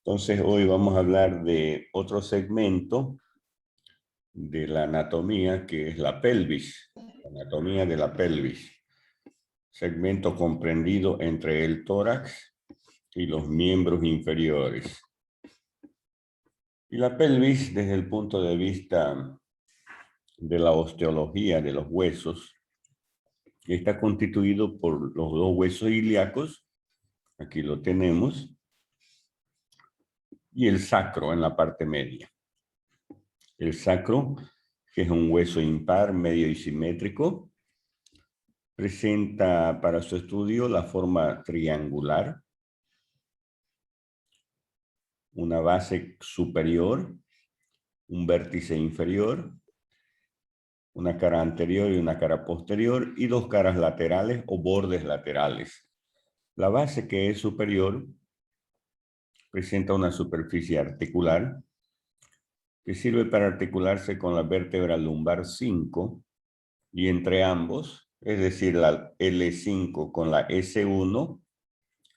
Entonces hoy vamos a hablar de otro segmento de la anatomía que es la pelvis, la anatomía de la pelvis, segmento comprendido entre el tórax y los miembros inferiores. Y la pelvis, desde el punto de vista de la osteología de los huesos, está constituido por los dos huesos ilíacos, aquí lo tenemos, y el sacro en la parte media. El sacro, que es un hueso impar, medio y simétrico, presenta para su estudio la forma triangular, una base superior, un vértice inferior, una cara anterior y una cara posterior, y dos caras laterales o bordes laterales. La base, que es superior, presenta una superficie articular que sirve para articularse con la vértebra lumbar 5 y entre ambos, es decir, la L5 con la S1,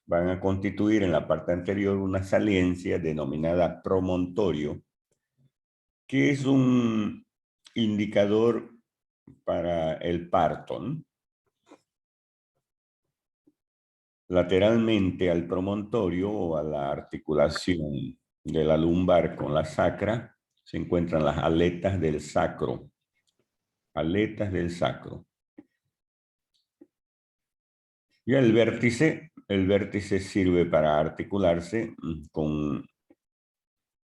van a constituir en la parte anterior una saliencia denominada promontorio, que es un indicador para el parto, ¿no? Lateralmente al promontorio o a la articulación de la lumbar con la sacra se encuentran las aletas del sacro. Aletas del sacro. Y el vértice sirve para articularse con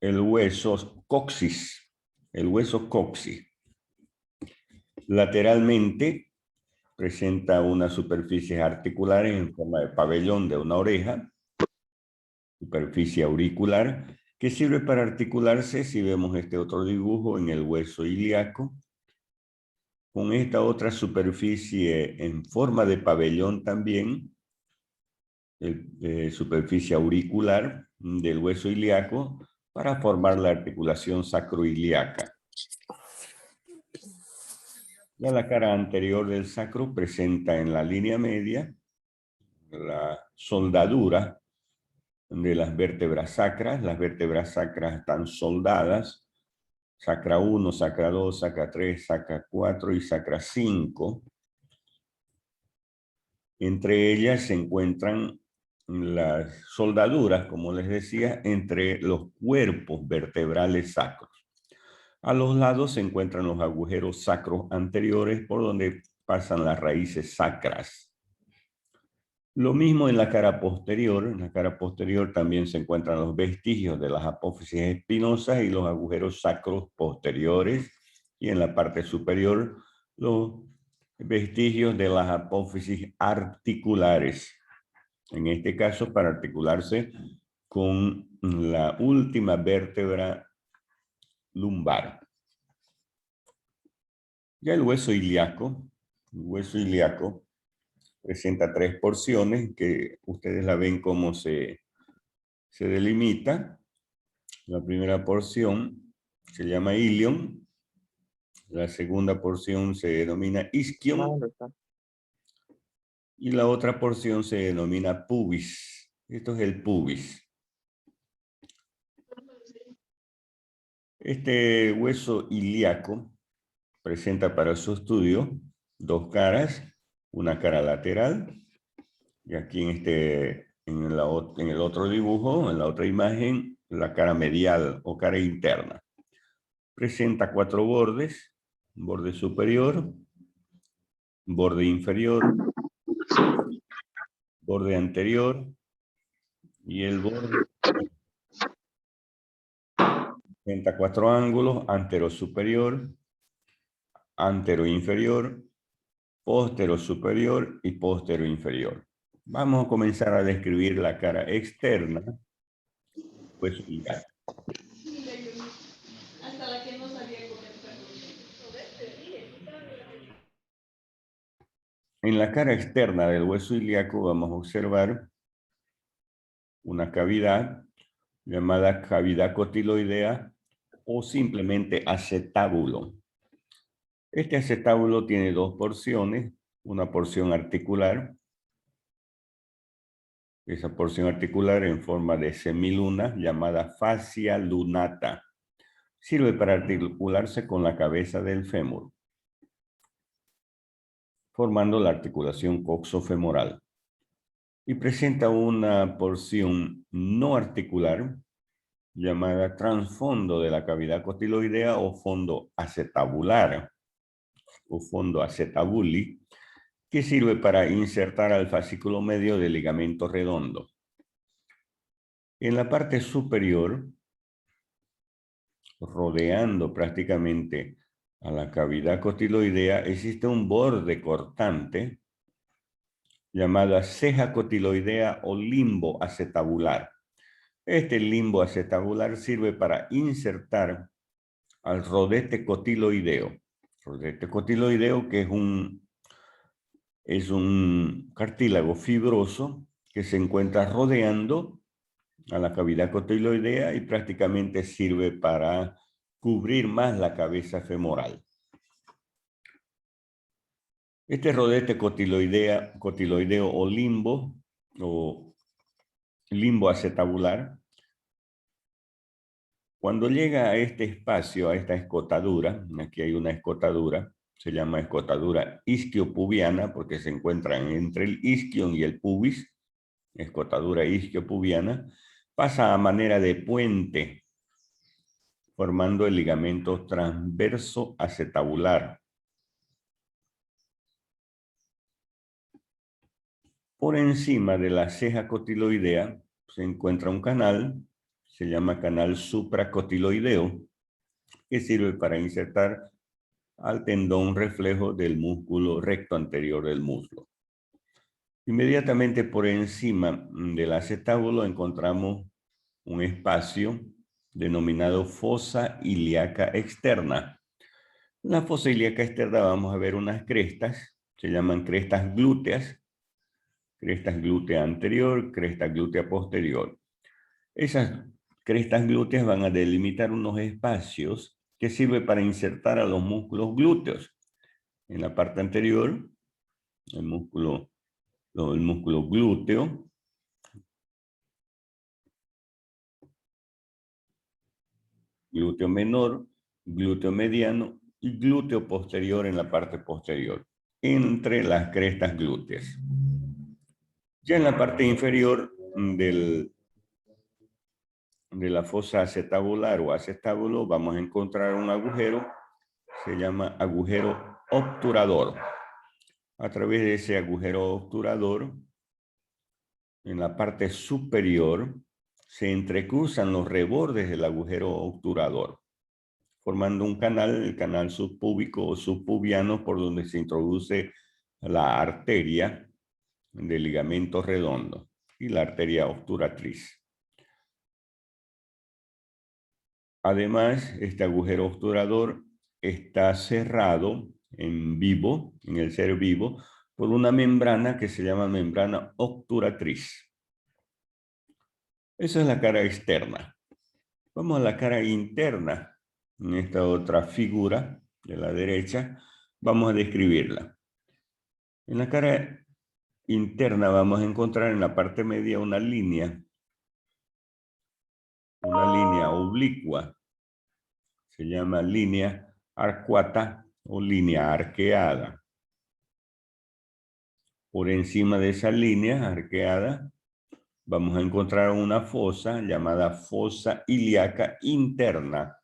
el hueso coxis. El hueso coxis. Lateralmente presenta unas superficies articulares en forma de pabellón de una oreja, superficie auricular, que sirve para articularse, si vemos este otro dibujo, en el hueso ilíaco, con esta otra superficie en forma de pabellón también, superficie auricular del hueso ilíaco, para formar la articulación sacroiliaca. Ya la cara anterior del sacro presenta en la línea media la soldadura de las vértebras sacras. Las vértebras sacras están soldadas. Sacra 1, sacra 2, sacra 3, sacra 4 y sacra 5. Entre ellas se encuentran las soldaduras, como les decía, entre los cuerpos vertebrales sacros. A los lados se encuentran los agujeros sacros anteriores por donde pasan las raíces sacras. Lo mismo en la cara posterior. En la cara posterior también se encuentran los vestigios de las apófisis espinosas y los agujeros sacros posteriores. Y en la parte superior, los vestigios de las apófisis articulares. En este caso, para articularse con la última vértebra lumbar. Ya el hueso ilíaco presenta tres porciones que ustedes la ven cómo se delimita. La primera porción se llama ilion, la segunda porción se denomina isquion y la otra porción se denomina pubis. Esto es el pubis. Este hueso ilíaco presenta para su estudio dos caras, una cara lateral, y aquí en el otro dibujo, en la otra imagen, la cara medial o cara interna. Presenta cuatro bordes: borde superior, borde inferior, borde anterior y el borde. Presenta cuatro ángulos: antero superior, antero inferior, póstero superior y póstero inferior. Vamos a comenzar a describir la cara externa, pues ilíaco. En la cara externa del hueso ilíaco vamos a observar una cavidad llamada cavidad cotiloidea o simplemente acetábulo. Este acetábulo tiene dos porciones, una porción articular esa porción articular en forma de semiluna llamada fascia lunata. Sirve para articularse con la cabeza del fémur, formando la articulación coxofemoral. Y presenta una porción no articular llamada trasfondo de la cavidad cotiloidea o fondo acetabular o fondo acetabuli, que sirve para insertar al fascículo medio del ligamento redondo. En la parte superior, rodeando prácticamente a la cavidad cotiloidea, existe un borde cortante llamada ceja cotiloidea o limbo acetabular. Este limbo acetabular sirve para insertar al rodete cotiloideo. Rodete cotiloideo, que es un cartílago fibroso que se encuentra rodeando a la cavidad cotiloidea y prácticamente sirve para cubrir más la cabeza femoral. Este rodete cotiloideo o limbo acetabular, cuando llega a este espacio, a esta escotadura, aquí hay una escotadura, se llama escotadura isquiopubiana porque se encuentran entre el isquion y el pubis, escotadura isquiopubiana, pasa a manera de puente, formando el ligamento transverso acetabular. Por encima de la ceja cotiloidea se encuentra un canal, se llama canal supracotiloideo, que sirve para insertar al tendón reflejo del músculo recto anterior del muslo. Inmediatamente por encima del acetábulo encontramos un espacio denominado fosa ilíaca externa. En la fosa ilíaca externa vamos a ver unas crestas, se llaman crestas glúteas glútea anterior, cresta glútea posterior. Esas crestas glúteas van a delimitar unos espacios que sirven para insertar a los músculos glúteos. En la parte anterior, el músculo glúteo, glúteo menor, glúteo mediano y glúteo posterior en la parte posterior, entre las crestas glúteas. Ya en la parte inferior de la fosa acetabular o acetábulo vamos a encontrar un agujero, se llama agujero obturador. A través de ese agujero obturador, en la parte superior, se entrecruzan los rebordes del agujero obturador, formando un canal, el canal subpúbico o subpubiano, por donde se introduce la arteria del ligamento redondo y la arteria obturatriz. Además, este agujero obturador está cerrado en vivo, en el ser vivo, por una membrana que se llama membrana obturatriz. Esa es la cara externa. Vamos a la cara interna. En esta otra figura de la derecha, vamos a describirla. En la cara interna vamos a encontrar en la parte media una línea oblicua. Se llama línea arcuata o línea arqueada. Por encima de esa línea arqueada vamos a encontrar una fosa llamada fosa ilíaca interna,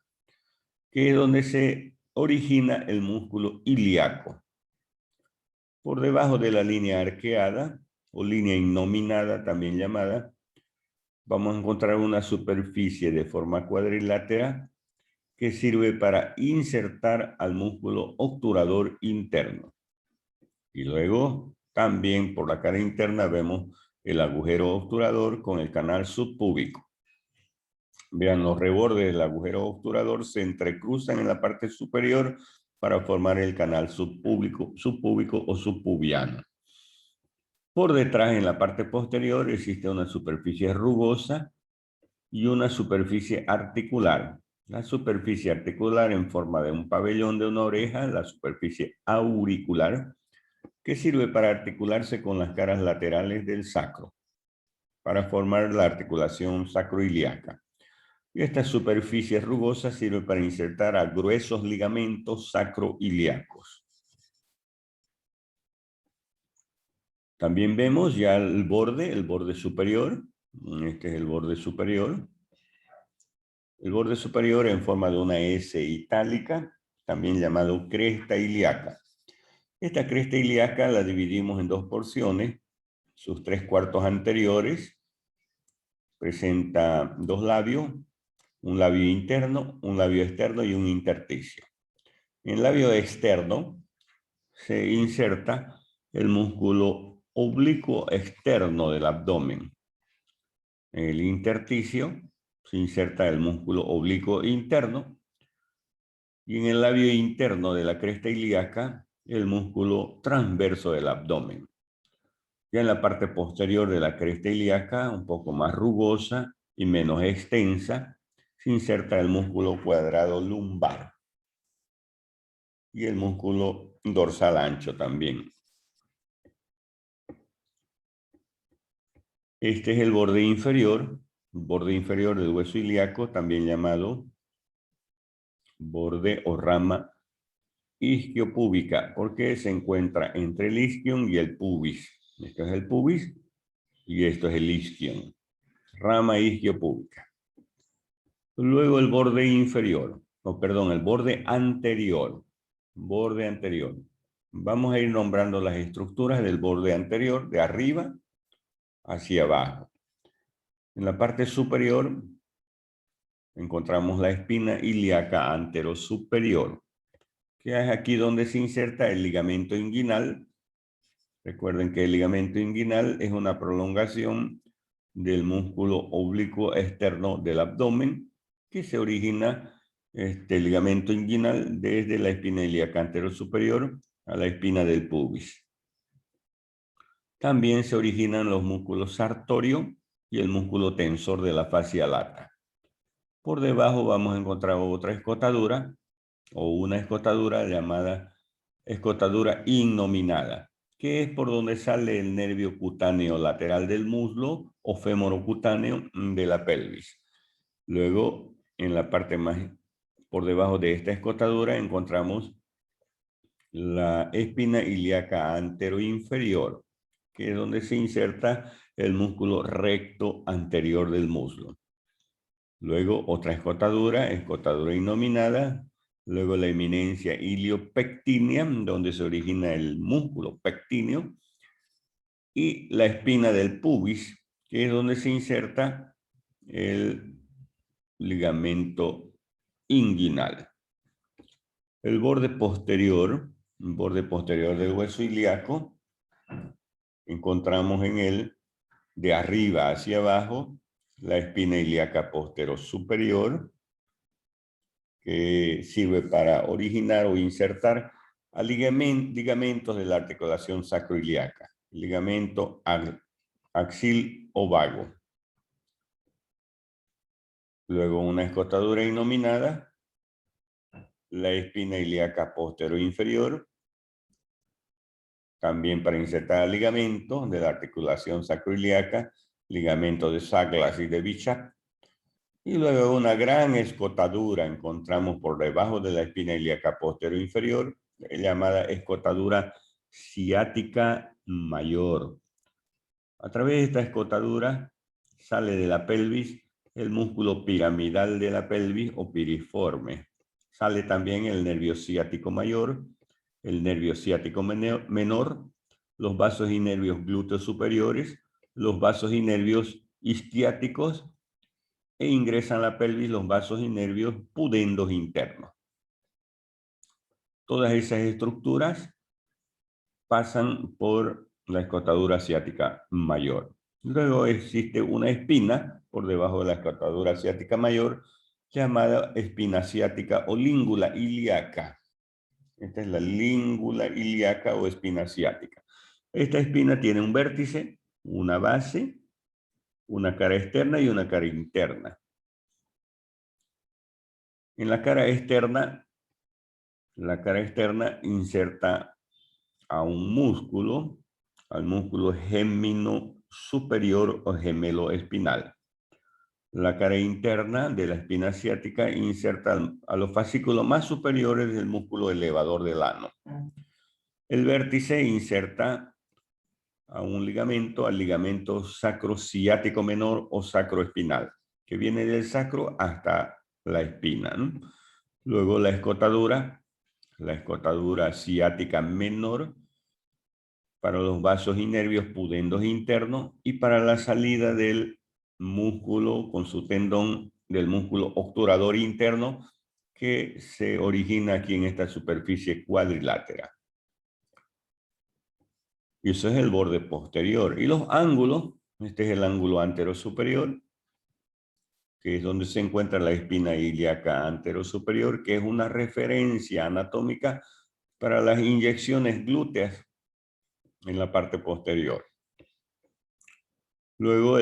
que es donde se origina el músculo ilíaco. Por debajo de la línea arqueada o línea innominada también llamada, vamos a encontrar una superficie de forma cuadrilátera que sirve para insertar al músculo obturador interno. Y luego también por la cara interna vemos el agujero obturador con el canal subpúbico. Vean, los rebordes del agujero obturador se entrecruzan en la parte superior para formar el canal subpúbico o subpubiano. Por detrás, en la parte posterior, existe una superficie rugosa y una superficie articular. La superficie articular en forma de un pabellón de una oreja, la superficie auricular, que sirve para articularse con las caras laterales del sacro. para formar la articulación sacroiliaca. Y esta superficie rugosa sirve para insertar a gruesos ligamentos sacroiliacos. También vemos ya el borde superior. Este es el borde superior. El borde superior en forma de una S itálica, también llamado cresta ilíaca. Esta cresta ilíaca la dividimos en dos porciones. Sus 3/4 anteriores presenta dos labios, un labio interno, un labio externo y un intersticio. En el labio externo se inserta el músculo oblicuo externo del abdomen. En el intersticio se inserta el músculo oblicuo interno y en el labio interno de la cresta ilíaca el músculo transverso del abdomen. Ya en la parte posterior de la cresta ilíaca, un poco más rugosa y menos extensa, se inserta el músculo cuadrado lumbar y el músculo dorsal ancho también. Este es el borde inferior del hueso ilíaco, también llamado borde o rama isquiopúbica, porque se encuentra entre el isquion y el pubis. Esto es el pubis y esto es el isquion. Rama isquiopúbica. Luego el borde inferior, el borde anterior. Borde anterior. Vamos a ir nombrando las estructuras del borde anterior, de arriba hacia abajo. En la parte superior encontramos la espina ilíaca anterosuperior, que es aquí donde se inserta el ligamento inguinal. Recuerden que el ligamento inguinal es una prolongación del músculo oblicuo externo del abdomen, que se origina este ligamento inguinal desde la espina ilíaca anterosuperior a la espina del pubis. También se originan los músculos sartorio y el músculo tensor de la fascia lata. Por debajo vamos a encontrar otra escotadura o una escotadura llamada escotadura innominada, que es por donde sale el nervio cutáneo lateral del muslo o femorocutáneo de la pelvis. Luego, en la parte más por debajo de esta escotadura encontramos la espina ilíaca anteroinferior, que es donde se inserta el músculo recto anterior del muslo. Luego otra escotadura innominada. Luego la eminencia iliopectínea, donde se origina el músculo pectíneo. Y la espina del pubis, que es donde se inserta el ligamento inguinal. El borde posterior del hueso ilíaco, encontramos en él, de arriba hacia abajo, la espina ilíaca posterosuperior, que sirve para originar o insertar a ligamentos de la articulación sacroiliaca, ligamento axil o vago. Luego una escotadura innominada, la espina ilíaca posteroinferior, también para insertar ligamentos de la articulación sacroiliaca, ligamento de Saglas y de Bichat. Y luego una gran escotadura encontramos por debajo de la espina ilíaca posteroinferior, llamada escotadura ciática mayor. A través de esta escotadura sale de la pelvis el músculo piramidal de la pelvis o piriforme. Sale también el nervio ciático mayor, el nervio ciático menor, los vasos y nervios glúteos superiores, los vasos y nervios isquiáticos, e ingresan a la pelvis los vasos y nervios pudendos internos. Todas esas estructuras pasan por la escotadura ciática mayor. Luego existe una espina por debajo de la escotadura ciática mayor llamada espina ciática o língula ilíaca. Esta es la língula ilíaca o espina ciática. Esta espina tiene un vértice, una base, una cara externa y una cara interna. En la cara externa inserta a un músculo, al músculo superior o gemelo espinal. La cara interna de la espina ciática inserta a los fascículos más superiores del músculo elevador del ano. El vértice inserta a un ligamento, al ligamento sacrociático menor o sacroespinal, que viene del sacro hasta la espina, ¿no? Luego la escotadura ciática menor, para los vasos y nervios pudendos internos y para la salida del músculo con su tendón del músculo obturador interno que se origina aquí en esta superficie cuadrilátera. Y eso es el borde posterior. Y los ángulos, este es el ángulo anterosuperior, que es donde se encuentra la espina ilíaca anterosuperior, que es una referencia anatómica para las inyecciones glúteas en la parte posterior. Luego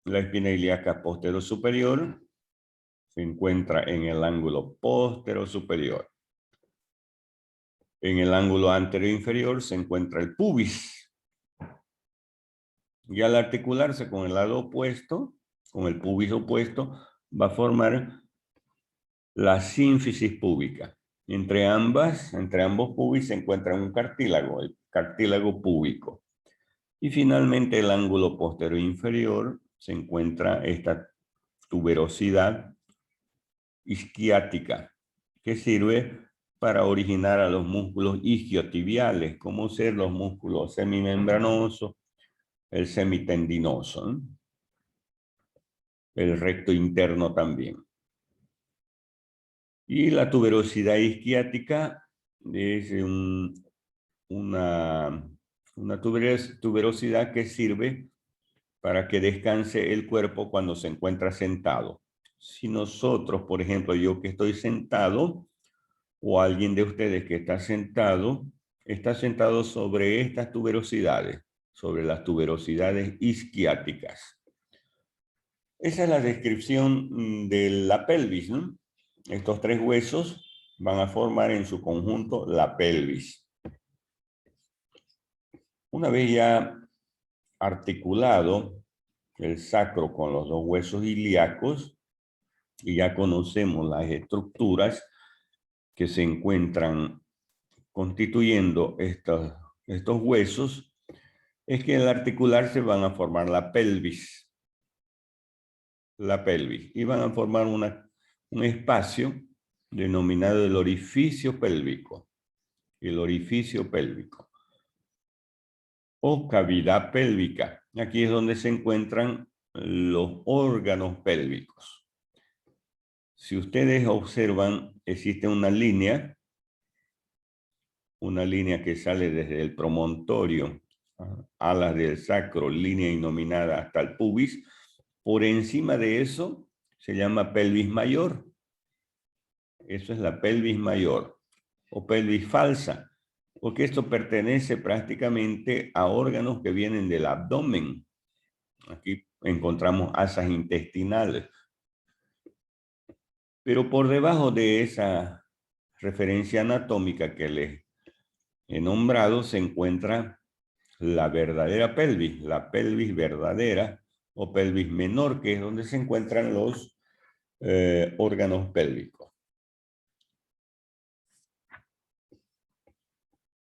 la espina ilíaca posterosuperior se encuentra en el ángulo posterosuperior. En el ángulo anteroinferior se encuentra el pubis. Y al articularse con el lado opuesto, con el pubis opuesto, va a formar la sínfisis púbica. Entre ambos pubis se encuentra un cartílago, el cartílago púbico. Y finalmente el ángulo posterior inferior se encuentra esta tuberosidad isquiática, que sirve para originar a los músculos isquiotibiales, como ser los músculos semimembranosos, el semitendinoso, ¿no? El recto interno también. Y la tuberosidad isquiática es una tuberosidad que sirve para que descanse el cuerpo cuando se encuentra sentado. Si nosotros, por ejemplo, yo que estoy sentado, o alguien de ustedes que está sentado sobre estas tuberosidades, sobre las tuberosidades isquiáticas. Esa es la descripción de la pelvis, ¿no? Estos tres huesos van a formar en su conjunto la pelvis. Una vez ya articulado el sacro con los dos huesos ilíacos, y ya conocemos las estructuras que se encuentran constituyendo estos huesos, es que al articularse van a formar la pelvis. Y van a formar un espacio denominado el orificio pélvico. El orificio pélvico. O cavidad pélvica. Aquí es donde se encuentran los órganos pélvicos. Si ustedes observan, existe una línea que sale desde el promontorio, alas del sacro, línea inominada hasta el pubis. Por encima de eso se llama pelvis mayor. Eso es la pelvis mayor o pelvis falsa, porque esto pertenece prácticamente a órganos que vienen del abdomen. Aquí encontramos asas intestinales. Pero por debajo de esa referencia anatómica que les he nombrado se encuentra la verdadera pelvis, la pelvis verdadera o pelvis menor, que es donde se encuentran los órganos pélvicos.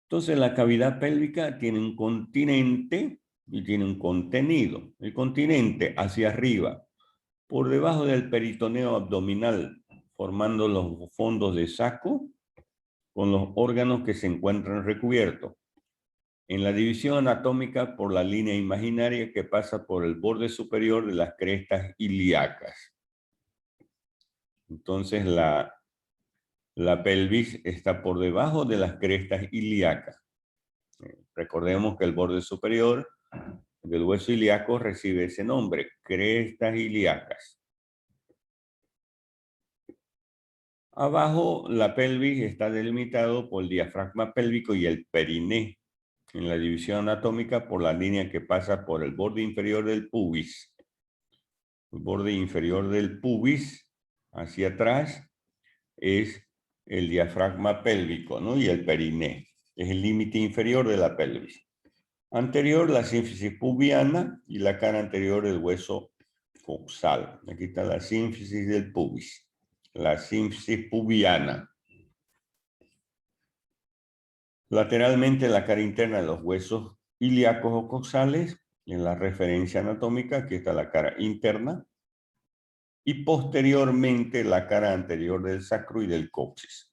Entonces la cavidad pélvica tiene un continente y tiene un contenido. El continente hacia arriba, por debajo del peritoneo abdominal, formando los fondos de saco con los órganos que se encuentran recubiertos. En la división anatómica por la línea imaginaria que pasa por el borde superior de las crestas ilíacas. Entonces la pelvis está por debajo de las crestas ilíacas. Recordemos que el borde superior del hueso ilíaco recibe ese nombre, crestas ilíacas. Abajo la pelvis está delimitado por el diafragma pélvico y el periné. En la división anatómica por la línea que pasa por el borde inferior del pubis. El borde inferior del pubis hacia atrás es el diafragma pélvico, ¿no? Y el periné es el límite inferior de la pelvis. Anterior, la sínfisis pubiana y la cara anterior del hueso coxal. Aquí está la sínfisis del pubis. La sínfisis pubiana. Lateralmente, la cara interna de los huesos ilíacos o coxales. En la referencia anatómica, aquí está la cara interna. Y posteriormente, la cara anterior del sacro y del coxis.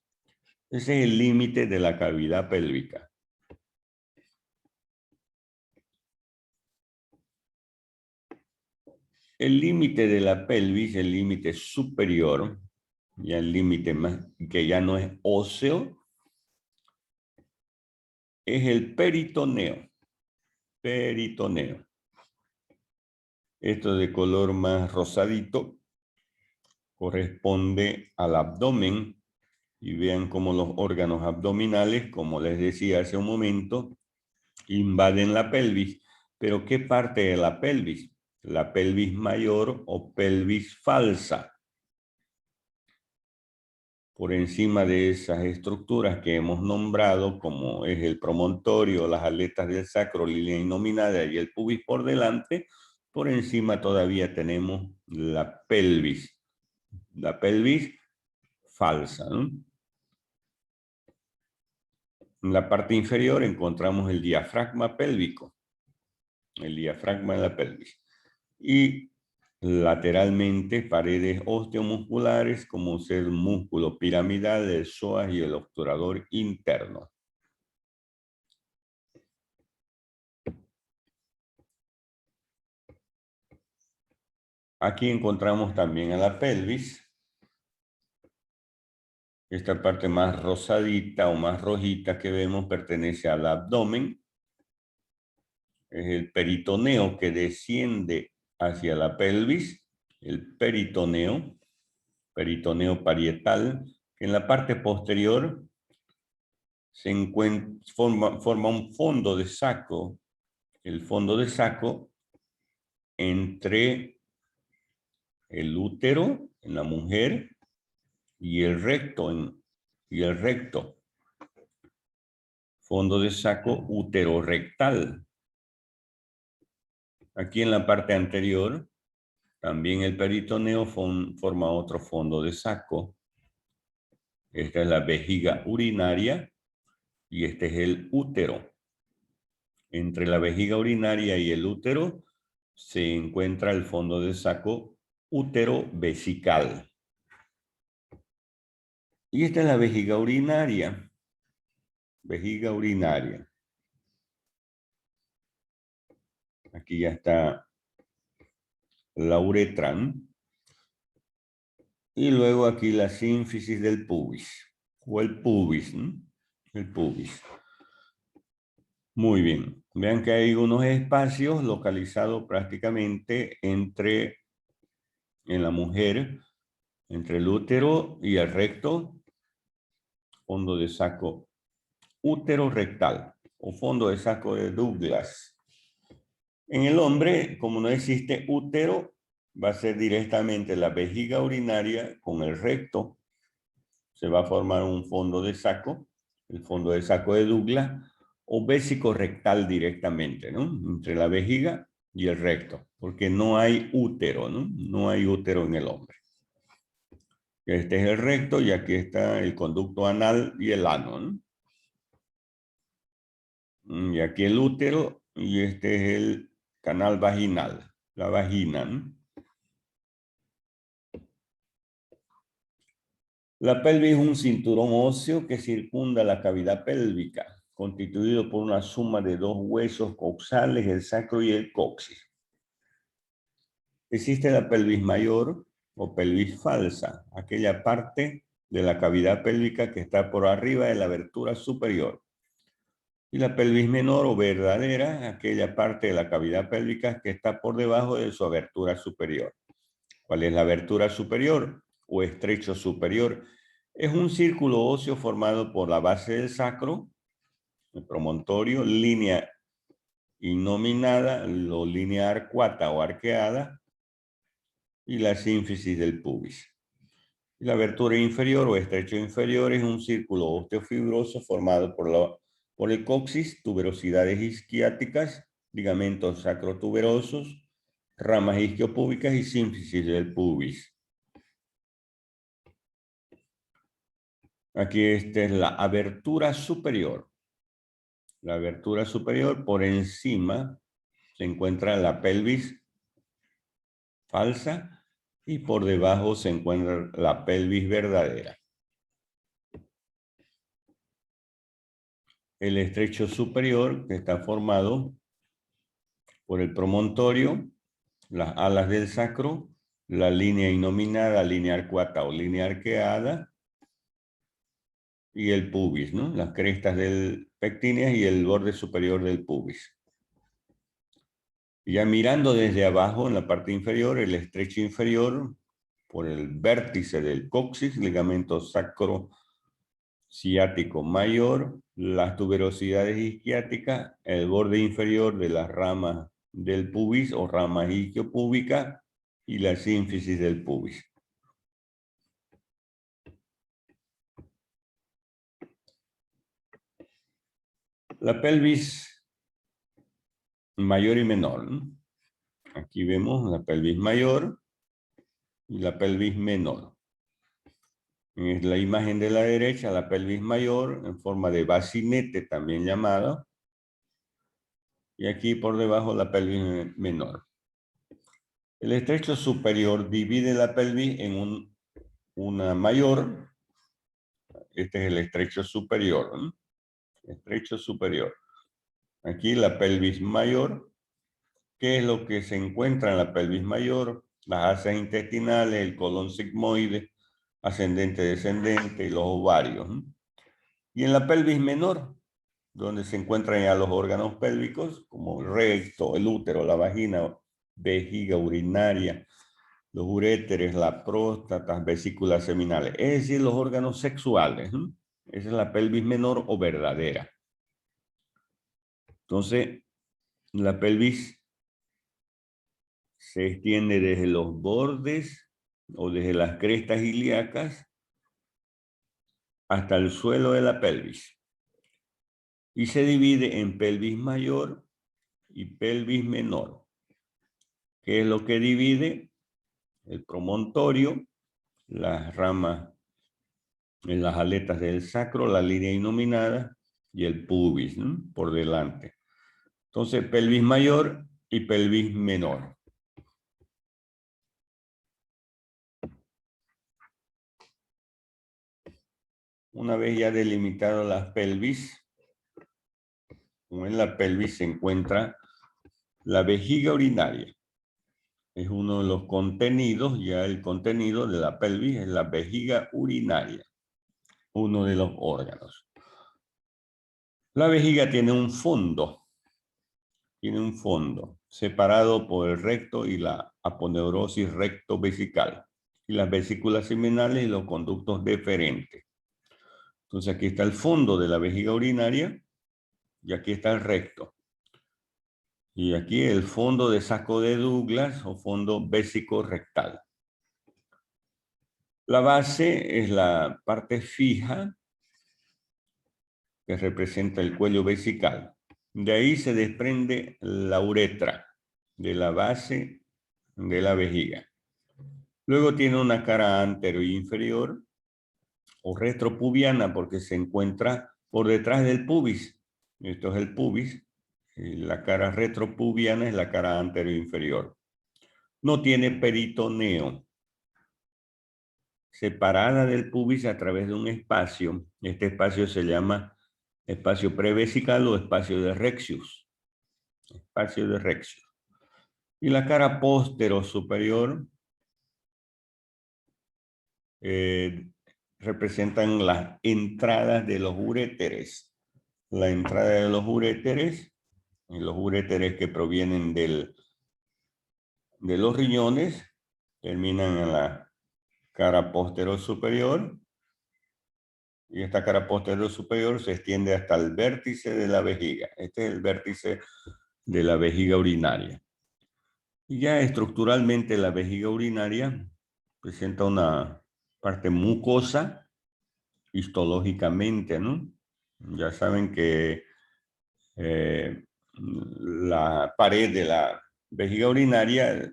Ese es el límite de la cavidad pélvica. El límite de la pelvis, el límite superior, ya el límite más, que ya no es óseo, es el peritoneo. Peritoneo. Esto de color más rosadito corresponde al abdomen. Y vean cómo los órganos abdominales, como les decía hace un momento, invaden la pelvis. Pero ¿qué parte de la pelvis? La pelvis mayor o pelvis falsa. Por encima de esas estructuras que hemos nombrado, como es el promontorio, las aletas del sacro, línea innominada y el pubis por delante, por encima todavía tenemos la pelvis falsa, ¿no? En la parte inferior encontramos el diafragma pélvico, el diafragma de la pelvis. Y lateralmente paredes osteomusculares como ser músculo piramidal, el psoas y el obturador interno. Aquí encontramos también a la pelvis. Esta parte más rosadita o más rojita que vemos pertenece al abdomen. Es el peritoneo que desciende hacia la pelvis, el peritoneo parietal, que en la parte posterior se forma un fondo de saco, el fondo de saco entre el útero en la mujer y el recto fondo de saco uterorectal. Aquí en la parte anterior también el peritoneo forma otro fondo de saco. Esta es la vejiga urinaria y este es el útero. Entre la vejiga urinaria y el útero se encuentra el fondo de saco útero-vesical. Y esta es la vejiga urinaria. Vejiga urinaria. Aquí ya está la uretra. Y luego aquí la sínfisis del pubis. O el pubis. El pubis. Muy bien. Vean que hay unos espacios localizados prácticamente en la mujer, entre el útero y el recto, fondo de saco útero rectal o fondo de saco de Douglas. En el hombre, como no existe útero, va a ser directamente la vejiga urinaria con el recto. Se va a formar un fondo de saco, el fondo de saco de Douglas, o vésico rectal directamente, ¿no? Entre la vejiga y el recto, porque no hay útero, ¿no? No hay útero en el hombre. Este es el recto y aquí está el conducto anal y el ano, ¿no? Y aquí el útero y este es el canal vaginal, la vagina, ¿no? La pelvis es un cinturón óseo que circunda la cavidad pélvica, constituido por una suma de dos huesos coxales, el sacro y el coxis. Existe la pelvis mayor o pelvis falsa, aquella parte de la cavidad pélvica que está por arriba de la abertura superior. Y la pelvis menor o verdadera, aquella parte de la cavidad pélvica que está por debajo de su abertura superior. ¿Cuál es la abertura superior o estrecho superior? Es un círculo óseo formado por la base del sacro, el promontorio, línea innominada, o línea arcuata o arqueada, y la sínfisis del pubis. La abertura inferior o estrecho inferior es un círculo osteofibroso formado por Por el coxis, tuberosidades isquiáticas, ligamentos sacrotuberosos, ramas isquiopúbicas y sínfisis del pubis. Aquí esta es la abertura superior. La abertura superior, por encima se encuentra la pelvis falsa y por debajo se encuentra la pelvis verdadera. El estrecho superior, que está formado por el promontorio, las alas del sacro, la línea innominada, línea arcuata o línea arqueada, y el pubis, ¿no? Las crestas del pectíneas y el borde superior del pubis. Ya mirando desde abajo, en la parte inferior, el estrecho inferior, por el vértice del coxis, ligamento sacro-ciático mayor, las tuberosidades isquiáticas, el borde inferior de las ramas del pubis o ramas isquiopúbicas y la sínfisis del pubis. La pelvis mayor y menor, ¿no? Aquí vemos la pelvis mayor y la pelvis menor. En la imagen de la derecha, la pelvis mayor en forma de bacinete, también llamada. Y aquí por debajo la pelvis menor. El estrecho superior divide la pelvis en una mayor. Este es el estrecho superior, ¿no? Estrecho superior. Aquí la pelvis mayor. ¿Qué es lo que se encuentra en la pelvis mayor? Las asas intestinales, el colon sigmoide, ascendente, descendente y los ovarios, ¿no? Y en la pelvis menor, donde se encuentran ya los órganos pélvicos, como el recto, el útero, la vagina, vejiga urinaria, los uréteres, la próstata, vesículas seminales, es decir, los órganos sexuales, ¿no? Esa es la pelvis menor o verdadera. Entonces, la pelvis se extiende desde los bordes o desde las crestas ilíacas hasta el suelo de la pelvis. Y se divide en pelvis mayor y pelvis menor. ¿Qué es lo que divide? El promontorio, las ramas en las aletas del sacro, la línea innominada y el pubis, ¿no? Por delante. Entonces, pelvis mayor y pelvis menor. Una vez ya delimitado las pelvis, en la pelvis se encuentra la vejiga urinaria. Es uno de los contenidos, ya el contenido de la pelvis es la vejiga urinaria, uno de los órganos. La vejiga tiene un fondo separado por el recto y la aponeurosis recto-vesical, y las vesículas seminales y los conductos deferentes. Entonces aquí está el fondo de la vejiga urinaria y aquí está el recto. Y aquí el fondo de saco de Douglas o fondo vésico-rectal. La base es la parte fija que representa el cuello vesical. De ahí se desprende la uretra de la base de la vejiga. Luego tiene una cara anterior e inferior o retropubiana porque se encuentra por detrás del pubis. Esto es el pubis. Y la cara retropubiana es la cara anterior e inferior. No tiene peritoneo. Separada del pubis a través de un espacio. Este espacio se llama espacio prevesical o espacio de Rexius. Espacio de Rexius. Y la cara póstero superior representan las entradas de los uréteres. La entrada de los uréteres, y los uréteres que provienen de los riñones, terminan en la cara posterior superior. Y esta cara posterior superior se extiende hasta el vértice de la vejiga. Este es el vértice de la vejiga urinaria. Y ya estructuralmente la vejiga urinaria presenta una parte mucosa histológicamente, ¿no? Ya saben que La pared de la vejiga urinaria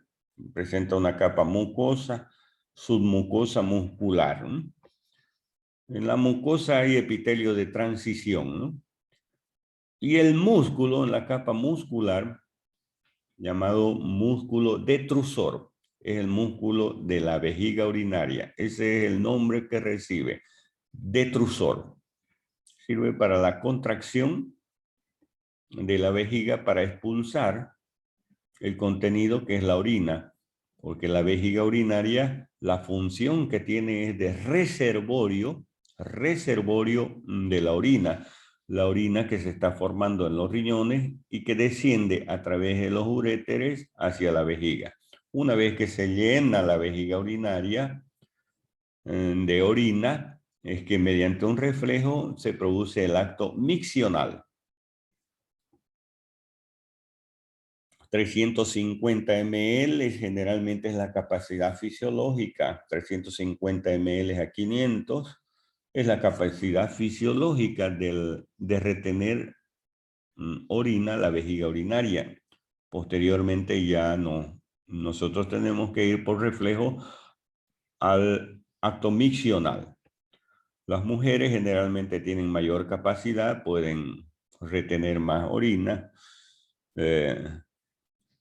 presenta una capa mucosa, submucosa muscular, ¿no? En la mucosa hay epitelio de transición, ¿no? Y el músculo, en la capa muscular, llamado músculo detrusor, es el músculo de la vejiga urinaria. Ese es el nombre que recibe, detrusor. Sirve para la contracción de la vejiga para expulsar el contenido que es la orina, porque la vejiga urinaria, la función que tiene es de reservorio de la orina que se está formando en los riñones y que desciende a través de los uréteres hacia la vejiga. Una vez que se llena la vejiga urinaria de orina, es que mediante un reflejo se produce el acto miccional. 350 ml generalmente es la capacidad fisiológica, 350 ml a 500 es la capacidad fisiológica de retener orina, la vejiga urinaria. Posteriormente ya no, nosotros tenemos que ir por reflejo al acto miccional. Las mujeres generalmente tienen mayor capacidad, pueden retener más orina,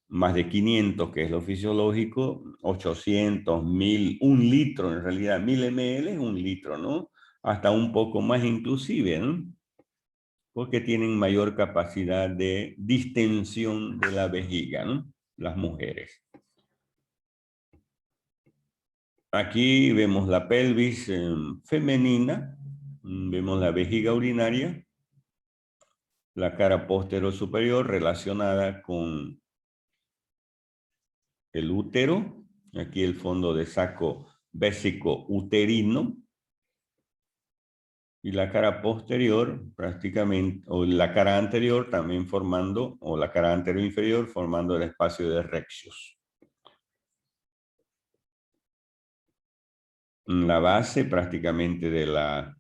más de 500, que es lo fisiológico, 800, 1000, 1 litro, en realidad 1000 ml es 1 litro, ¿no? Hasta un poco más inclusive, ¿no? Porque tienen mayor capacidad de distensión de la vejiga, ¿no? Las mujeres. Aquí vemos la pelvis femenina, vemos la vejiga urinaria, la cara posterior superior relacionada con el útero, aquí el fondo de saco vésico uterino, y la cara posterior prácticamente, o la cara anterior también formando, o la cara anterior inferior formando el espacio de Rexius. La base prácticamente de la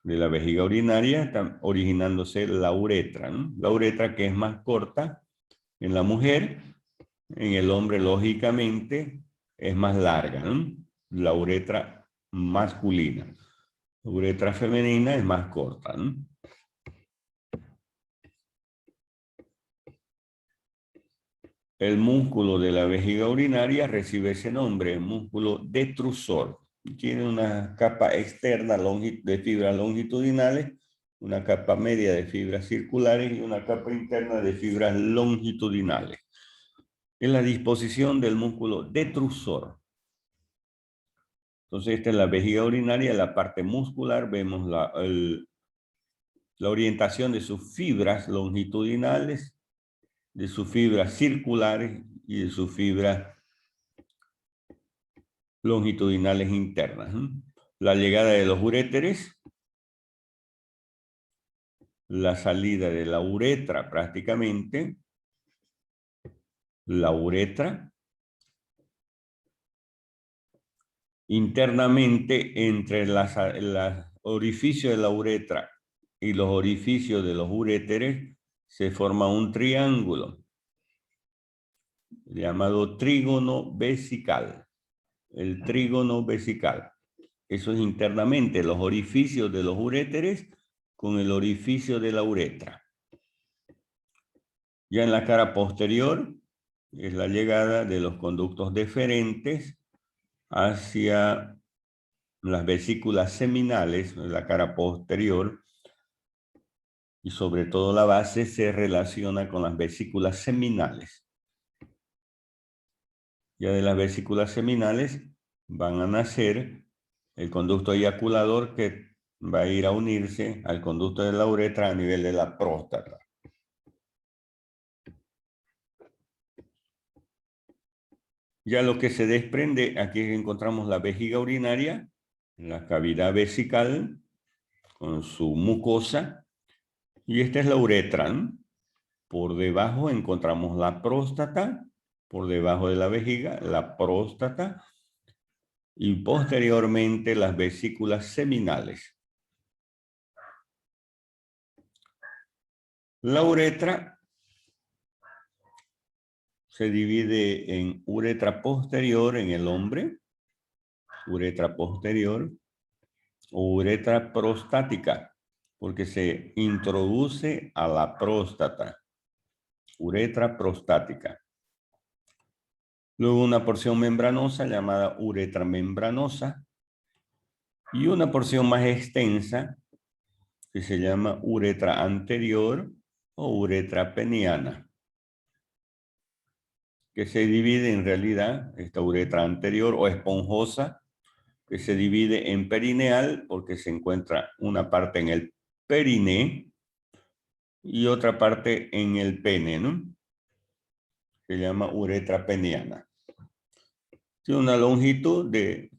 vejiga urinaria está originándose la uretra, ¿no? La uretra que es más corta en la mujer, en el hombre lógicamente es más larga, ¿no? La uretra masculina. La uretra femenina es más corta, ¿no? El músculo de la vejiga urinaria recibe ese nombre, el músculo detrusor. Tiene una capa externa de fibras longitudinales, una capa media de fibras circulares y una capa interna de fibras longitudinales. Es la disposición del músculo detrusor. Entonces, esta es la vejiga urinaria, en la parte muscular vemos la orientación de sus fibras longitudinales, de sus fibras circulares y de sus fibras longitudinales internas. La llegada de los uréteres, la salida de la uretra prácticamente, la uretra, internamente entre los orificios de la uretra y los orificios de los uréteres se forma un triángulo llamado trígono vesical. El trígono vesical. Eso es internamente los orificios de los uréteres con el orificio de la uretra. Ya en la cara posterior es la llegada de los conductos deferentes hacia las vesículas seminales, en la cara posterior, y sobre todo la base se relaciona con las vesículas seminales. Ya de las vesículas seminales van a nacer el conducto eyaculador que va a ir a unirse al conducto de la uretra a nivel de la próstata. Ya lo que se desprende, aquí encontramos la vejiga urinaria, la cavidad vesical con su mucosa, y esta es la uretra, ¿no? Por debajo encontramos la próstata, por debajo de la vejiga, la próstata, y posteriormente las vesículas seminales. La uretra se divide en uretra posterior en el hombre, uretra posterior, o uretra prostática, porque se introduce a la próstata, uretra prostática. Luego una porción membranosa llamada uretra membranosa y una porción más extensa que se llama uretra anterior o uretra peniana, que se divide en realidad, esta uretra anterior o esponjosa, que se divide en perineal porque se encuentra una parte en el periné y otra parte en el pene, ¿no? Se llama uretra peniana. Tiene una longitud de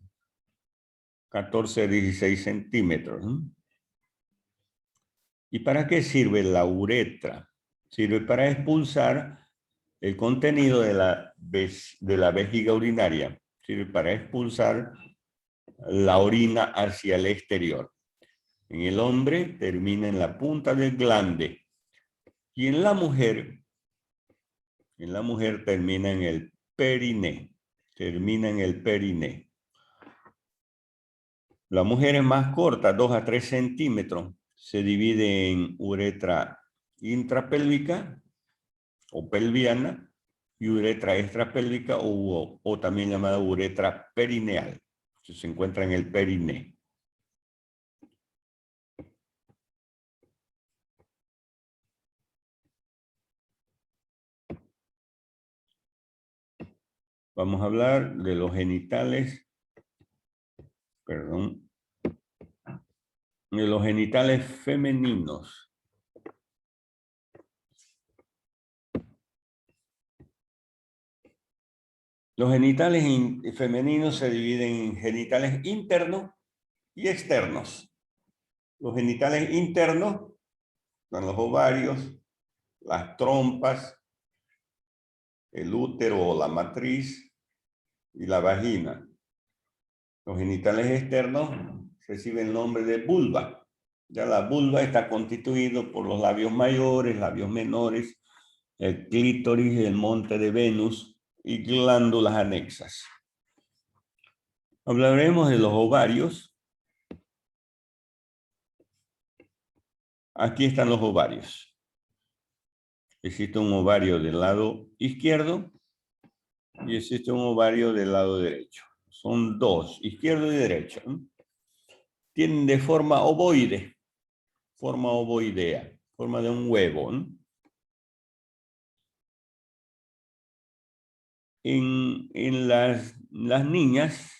14 a 16 centímetros, ¿no? ¿Y para qué sirve la uretra? Sirve para expulsar el contenido de la vejiga urinaria. Sirve para expulsar la orina hacia el exterior. En el hombre termina en la punta del glande y en la mujer termina en el periné. Termina en el periné. La mujer es más corta, 2 a 3 centímetros. Se divide en uretra intrapélvica o pelviana y uretra extrapélvica o también llamada uretra perineal. Se encuentra en el periné. Vamos a hablar de los genitales, de los genitales femeninos. Los genitales femeninos se dividen en genitales internos y externos. Los genitales internos son los ovarios, las trompas, el útero o la matriz y la vagina. Los genitales externos reciben el nombre de vulva. Ya la vulva está constituido por los labios mayores, labios menores, el clítoris, el monte de Venus y glándulas anexas. Hablaremos de los ovarios. Aquí están los ovarios. Existe un ovario del lado izquierdo y existe un ovario del lado derecho. Son dos, izquierdo y derecho. Tienen de forma ovoide, forma ovoidea, forma de un huevo. En las niñas,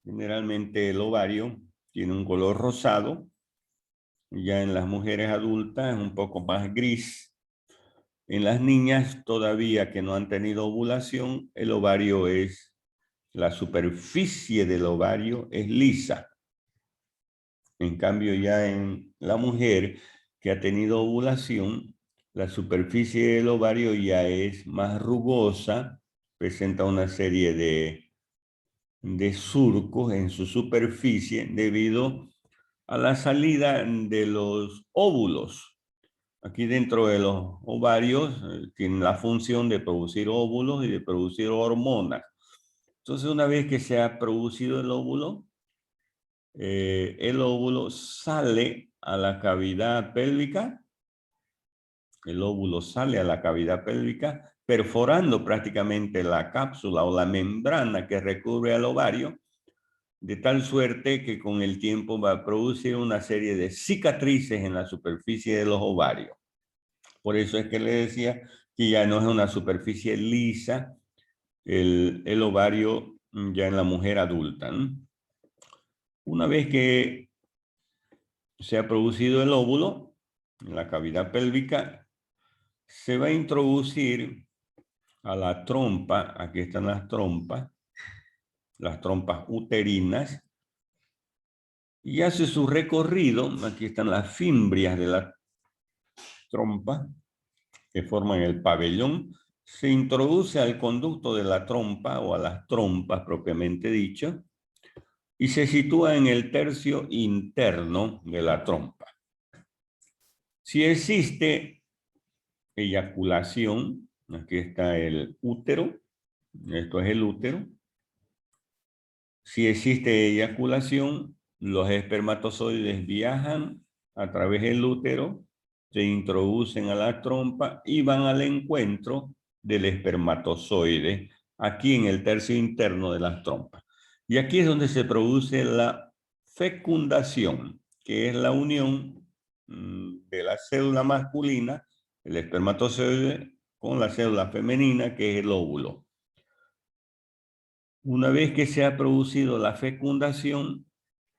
generalmente el ovario tiene un color rosado. Ya en las mujeres adultas es un poco más gris. En las niñas todavía que no han tenido ovulación, el ovario es, la superficie del ovario es lisa. En cambio ya en la mujer que ha tenido ovulación, la superficie del ovario ya es más rugosa, presenta una serie de surcos en su superficie debido a la salida de los óvulos. Aquí dentro de los ovarios tienen la función de producir óvulos y de producir hormonas. Entonces, una vez que se ha producido el óvulo sale a la cavidad pélvica. El óvulo sale a la cavidad pélvica, perforando prácticamente la cápsula o la membrana que recubre al ovario, de tal suerte que con el tiempo va a producir una serie de cicatrices en la superficie de los ovarios. Por eso es que le decía que ya no es una superficie lisa el ovario ya en la mujer adulta, ¿no? Una vez que se ha producido el óvulo en la cavidad pélvica, se va a introducir a la trompa, aquí están las trompas uterinas, y hace su recorrido, aquí están las fimbrias de la trompa, que forman el pabellón, se introduce al conducto de la trompa o a las trompas propiamente dicho, y se sitúa en el tercio interno de la trompa. Si existe eyaculación, aquí está el útero, esto es el útero. Si existe eyaculación, los espermatozoides viajan a través del útero, se introducen a la trompa y van al encuentro del espermatozoide, aquí en el tercio interno de las trompas. Y aquí es donde se produce la fecundación, que es la unión de la célula masculina, el espermatozoide, con la célula femenina, que es el óvulo. Una vez que se ha producido la fecundación,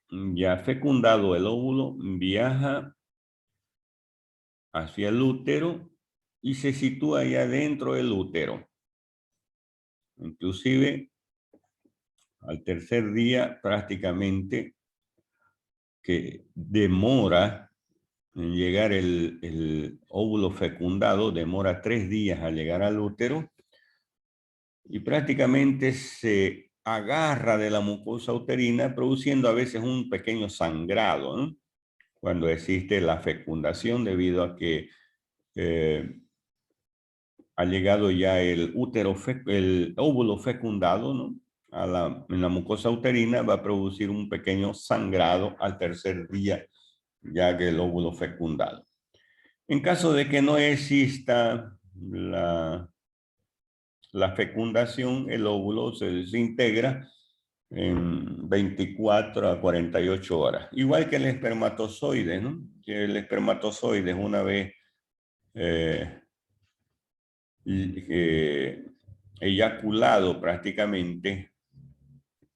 ya fecundado el óvulo, viaja hacia el útero y se sitúa ya dentro del útero. Inclusive, al tercer día prácticamente que demora en llegar el óvulo fecundado, demora 3 días a llegar al útero y prácticamente se agarra de la mucosa uterina, produciendo a veces un pequeño sangrado, ¿no? Cuando existe la fecundación, debido a que ha llegado ya el óvulo fecundado, ¿no? En la mucosa uterina, va a producir un pequeño sangrado al tercer día, ya que el óvulo fecundado. En caso de que no exista la fecundación, el óvulo se desintegra en 24 a 48 horas. Igual que el espermatozoide, ¿no? Que el espermatozoide, una vez eyaculado prácticamente,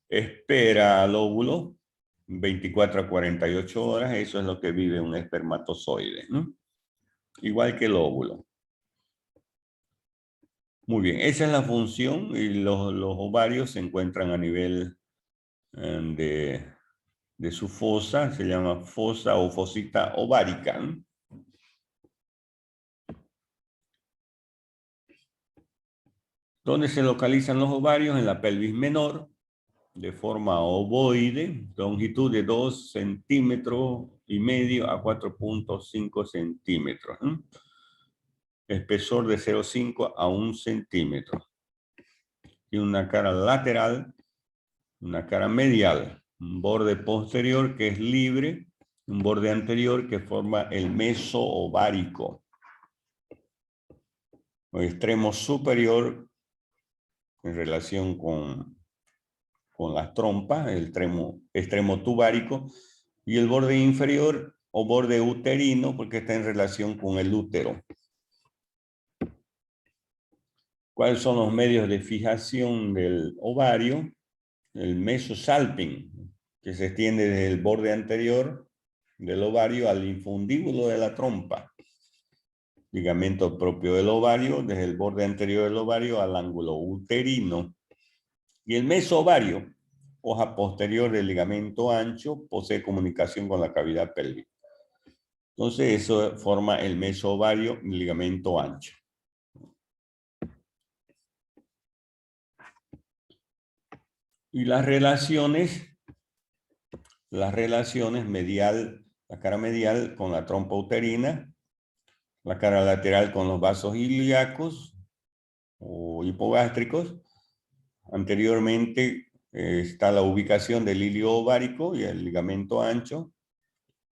espera al óvulo 24 a 48 horas. Eso es lo que vive un espermatozoide, ¿no? Igual que el óvulo. Muy bien, esa es la función, y los ovarios se encuentran a nivel de su fosa, se llama fosa o fosita ovárica, ¿no? ¿Dónde se localizan los ovarios? En la pelvis menor, de forma ovoide, longitud de 2,5 centímetros a 4,5 centímetros. Espesor de 0,5 a 1 centímetro. Y una cara lateral, una cara medial, un borde posterior que es libre, un borde anterior que forma el meso ovárico. El extremo superior en relación con las trompas, el extremo tubárico, y el borde inferior o borde uterino, porque está en relación con el útero. ¿Cuáles son los medios de fijación del ovario? El mesosalping, que se extiende desde el borde anterior del ovario al infundíbulo de la trompa. Ligamento propio del ovario, desde el borde anterior del ovario al ángulo uterino. Y el mesovario, hoja posterior del ligamento ancho, posee comunicación con la cavidad pélvica. Entonces eso forma el mesovario, ligamento ancho. Y las relaciones medial, la cara medial con la trompa uterina, la cara lateral con los vasos ilíacos o hipogástricos. Anteriormente está la ubicación del ilio ovárico y el ligamento ancho.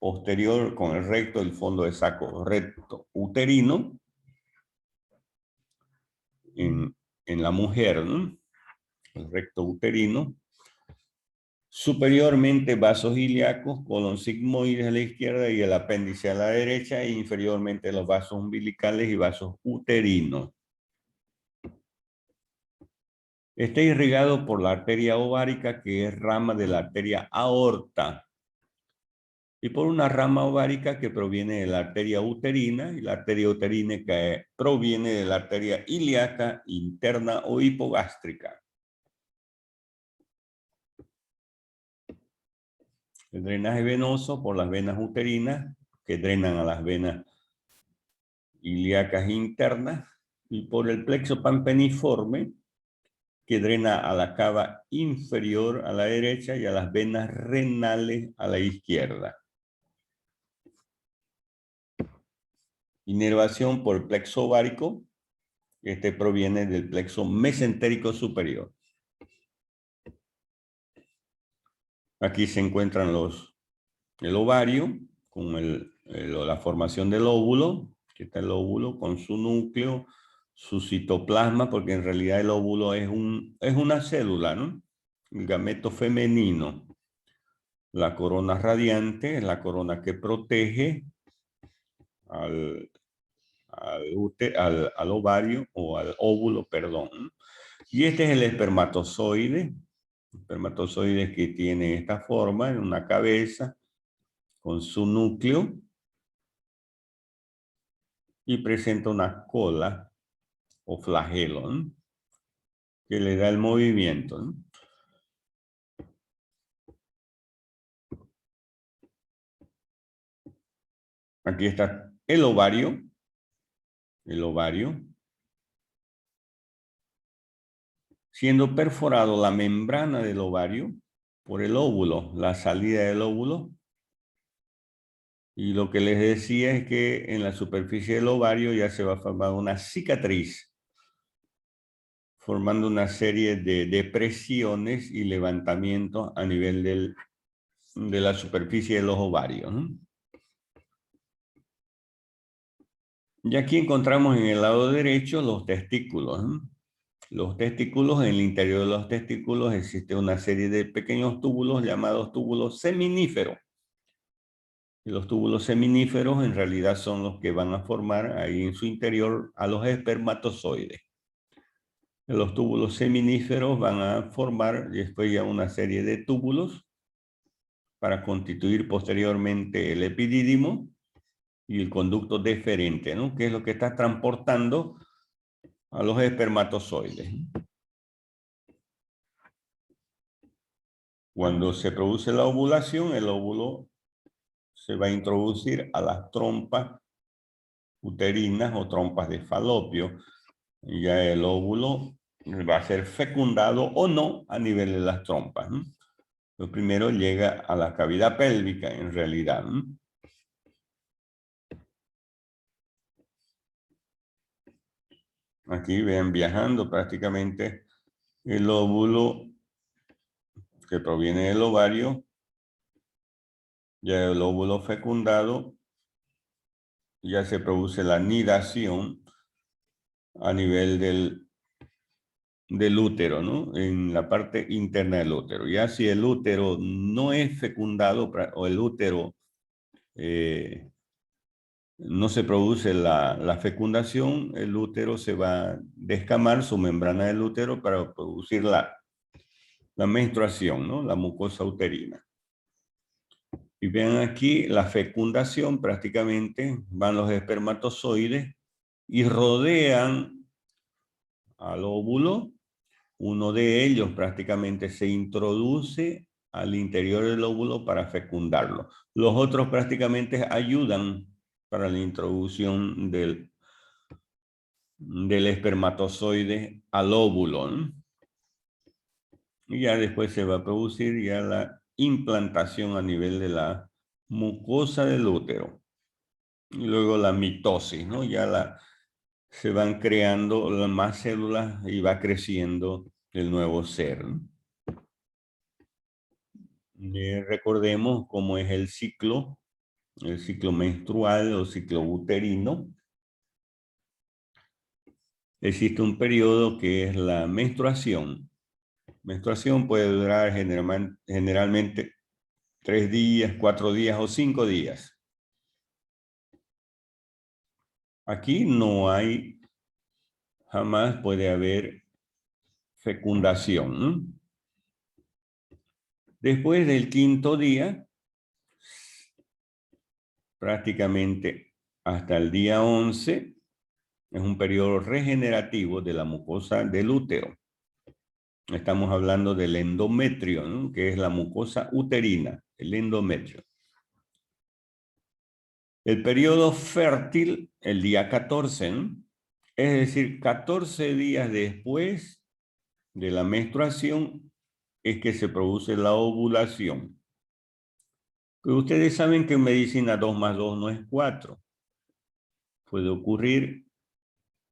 Posterior con el recto, el fondo de saco recto uterino en la mujer, ¿no? El recto uterino. Superiormente vasos ilíacos, colon sigmoides a la izquierda y el apéndice a la derecha, e inferiormente los vasos umbilicales y vasos uterinos. Está irrigado por la arteria ovárica, que es rama de la arteria aorta, y por una rama ovárica que proviene de la arteria uterina, y la arteria uterina que proviene de la arteria ilíaca interna o hipogástrica. El drenaje venoso por las venas uterinas, que drenan a las venas ilíacas internas, y por el plexo pampeniforme, que drena a la cava inferior a la derecha y a las venas renales a la izquierda. Inervación por plexo ovárico. Este proviene del plexo mesentérico superior. Aquí se encuentran el ovario con la formación del óvulo. Aquí está el óvulo con su núcleo, su citoplasma, porque en realidad el óvulo es una célula, ¿no? El gameto femenino. La corona radiante es la corona que protege al ovario o al óvulo, perdón. Y este es el espermatozoide. Espermatozoide que tiene esta forma, en una cabeza, con su núcleo. Y presenta una cola o flagelo, ¿no? Que le da el movimiento, ¿no? Aquí está el ovario. El ovario. Siendo perforado la membrana del ovario por el óvulo, la salida del óvulo. Y lo que les decía es que en la superficie del ovario ya se va a formar una cicatriz, formando una serie de depresiones y levantamientos a nivel de la superficie de los ovarios, ¿no? Y aquí encontramos en el lado derecho los testículos, ¿no? Los testículos, en el interior de los testículos existe una serie de pequeños túbulos llamados túbulos seminíferos. Y los túbulos seminíferos en realidad son los que van a formar ahí en su interior a los espermatozoides. Los túbulos seminíferos van a formar después ya una serie de túbulos para constituir posteriormente el epidídimo y el conducto deferente, ¿no? Que es lo que está transportando a los espermatozoides. Cuando se produce la ovulación, el óvulo se va a introducir a las trompas uterinas o trompas de falopio. Y ya el óvulo va a ser fecundado o no a nivel de las trompas, ¿no? Lo primero llega a la cavidad pélvica, en realidad, ¿no? Aquí ven viajando prácticamente el óvulo que proviene del ovario, ya el óvulo fecundado, ya se produce la nidación a nivel del útero, ¿no? En la parte interna del útero. Ya si el útero no es fecundado o el útero no se produce la fecundación, el útero se va a descamar su membrana del útero para producir la menstruación, ¿no? La mucosa uterina. Y vean aquí la fecundación, prácticamente van los espermatozoides y rodean al óvulo. Uno de ellos prácticamente se introduce al interior del óvulo para fecundarlo. Los otros prácticamente ayudan para la introducción del espermatozoide al óvulo, ¿no? Y ya después se va a producir ya la implantación a nivel de la mucosa del útero. Y luego la mitosis, ¿no? Ya se van creando más células y va creciendo el nuevo ser, ¿no? Recordemos cómo es el ciclo menstrual o ciclo uterino. Existe un periodo que es la menstruación. Menstruación puede durar generalmente 3 días, 4 días o 5 días. Aquí jamás puede haber fecundación, ¿no? Después del 5.º día, prácticamente hasta el día 11, es un periodo regenerativo de la mucosa del útero. Estamos hablando del endometrio, ¿no? Que es la mucosa uterina, el endometrio. El periodo fértil, el día 14, ¿no? Es decir, 14 días después de la menstruación es que se produce la ovulación. Pero ustedes saben que en medicina 2 más 2 no es 4. Puede ocurrir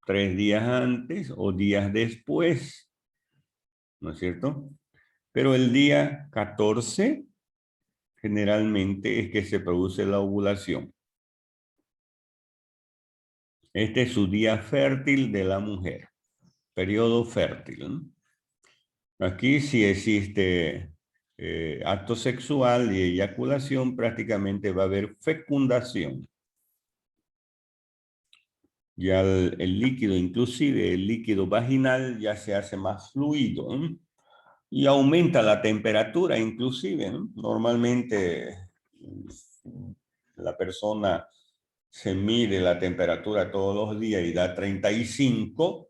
3 días antes o días después, ¿no es cierto? Pero el día 14 generalmente es que se produce la ovulación. Este es su día fértil de la mujer, periodo fértil, ¿no? Aquí si existe acto sexual y eyaculación, prácticamente va a haber fecundación. Ya el líquido, inclusive el líquido vaginal, ya se hace más fluido, ¿no? Y aumenta la temperatura, inclusive, ¿no? Normalmente la persona se mide la temperatura todos los días y da 35,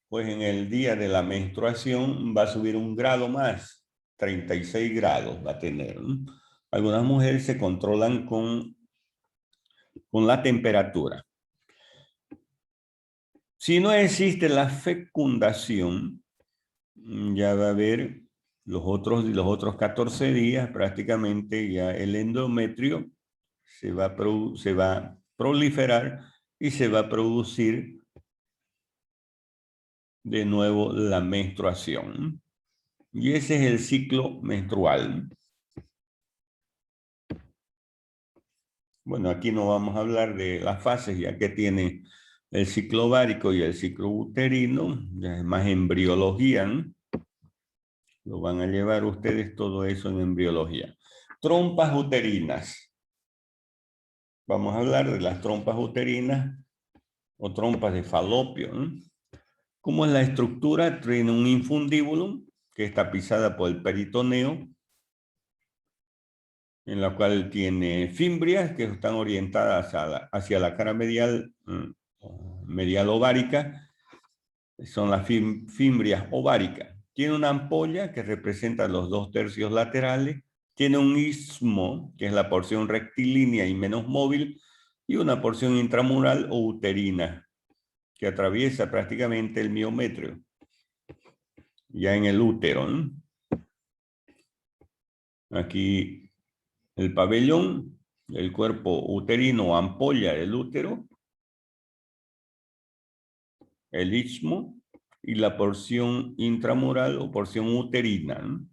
pues en el día de la menstruación va a subir 1 grado más, 36 grados va a tener, ¿no? Algunas mujeres se controlan con la temperatura. Si no existe la fecundación, ya va a haber los otros 14 días, prácticamente ya el endometrio se va a proliferar y se va a producir de nuevo la menstruación. Y ese es el ciclo menstrual. Bueno, aquí no vamos a hablar de las fases, ya que tiene el ciclo ovárico y el ciclo uterino, ya es más embriología, ¿no? Lo van a llevar ustedes todo eso en embriología. Trompas uterinas. Vamos a hablar de las trompas uterinas o trompas de falopio, ¿no? ¿Cómo es la estructura? Tiene un infundíbulum que es tapizada por el peritoneo, en la cual tiene fimbrias que están orientadas hacia la cara medial, medial ovárica. Son las fimbrias ováricas. Tiene una ampolla que representa los 2/3 laterales. Tiene un istmo, que es la porción rectilínea y menos móvil, y una porción intramural o uterina, que atraviesa prácticamente el miometrio, ya en el útero, ¿no? Aquí el pabellón, el cuerpo uterino o ampolla del útero, el istmo y la porción intramural o porción uterina, ¿no?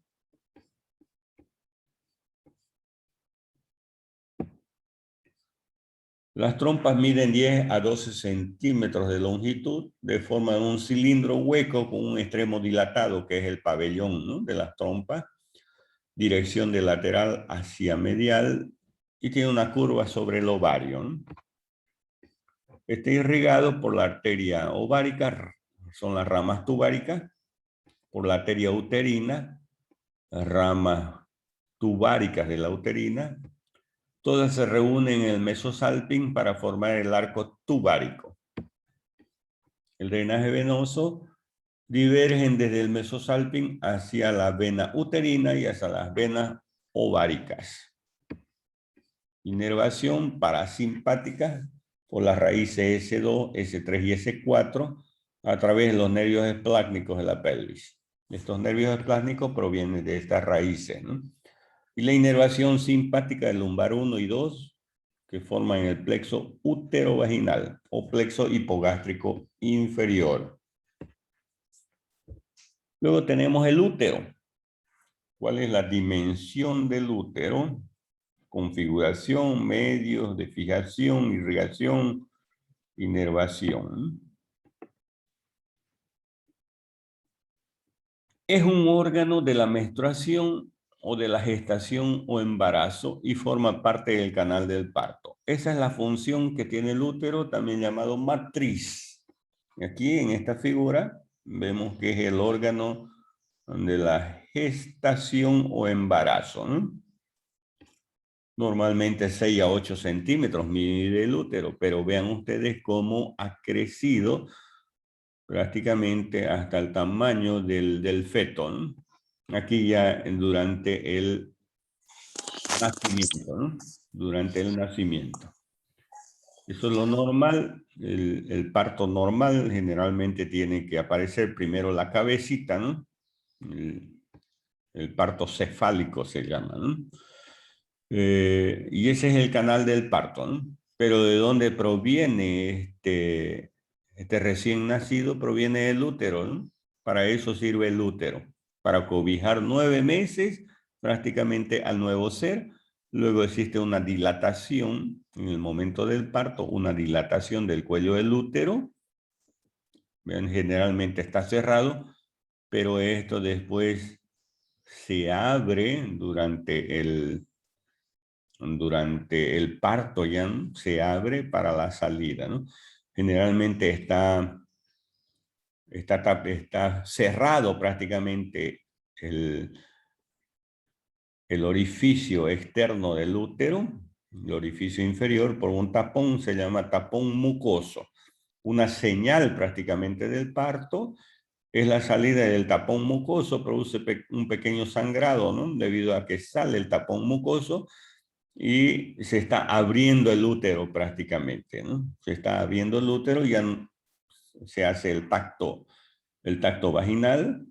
Las trompas miden 10 a 12 centímetros de longitud, de forma de un cilindro hueco con un extremo dilatado, que es el pabellón, ¿no?, de las trompas, dirección de lateral hacia medial, y tiene una curva sobre el ovario, ¿no? Está irrigado por la arteria ovárica, son las ramas tubáricas, por la arteria uterina, las ramas tubáricas de la uterina. Todas se reúnen en el mesosalping para formar el arco tubárico. El drenaje venoso divergen desde el mesosalping hacia la vena uterina y hacia las venas ováricas. Inervación parasimpática por las raíces S2, S3 y S4 a través de los nervios esplácnicos de la pelvis. Estos nervios esplácnicos provienen de estas raíces, ¿no? Y la inervación simpática del lumbar 1 y 2, que forman el plexo uterovaginal o plexo hipogástrico inferior. Luego tenemos el útero. ¿Cuál es la dimensión del útero? Configuración, medios de fijación, irrigación, inervación. Es un órgano de la menstruación o de la gestación o embarazo y forma parte del canal del parto. Esa es la función que tiene el útero, también llamado matriz. Aquí en esta figura vemos que es el órgano de la gestación o embarazo, ¿no? Normalmente 6 a 8 centímetros mide el útero, pero vean ustedes cómo ha crecido prácticamente hasta el tamaño del feto, ¿no? Aquí ya durante el nacimiento, ¿no? Durante el nacimiento. Eso es lo normal. El parto normal generalmente tiene que aparecer primero la cabecita, ¿no? El parto cefálico se llama, ¿no? Y ese es el canal del parto, ¿no? Pero ¿de dónde proviene este recién nacido? Proviene del útero, ¿no? Para eso sirve el útero, para cobijar 9 meses prácticamente al nuevo ser. Luego existe una dilatación en el momento del parto, una dilatación del cuello del útero. Vean, generalmente está cerrado, pero esto después se abre durante el parto, ya, ¿no? Se abre para la salida, ¿no? Generalmente está cerrado prácticamente el orificio externo del útero, el orificio inferior, por un tapón, se llama tapón mucoso. Una señal prácticamente del parto es la salida del tapón mucoso, produce un pequeño sangrado, ¿no? Debido a que sale el tapón mucoso y se está abriendo el útero prácticamente, ¿no? Se está abriendo el útero y ya se hace el tacto vaginal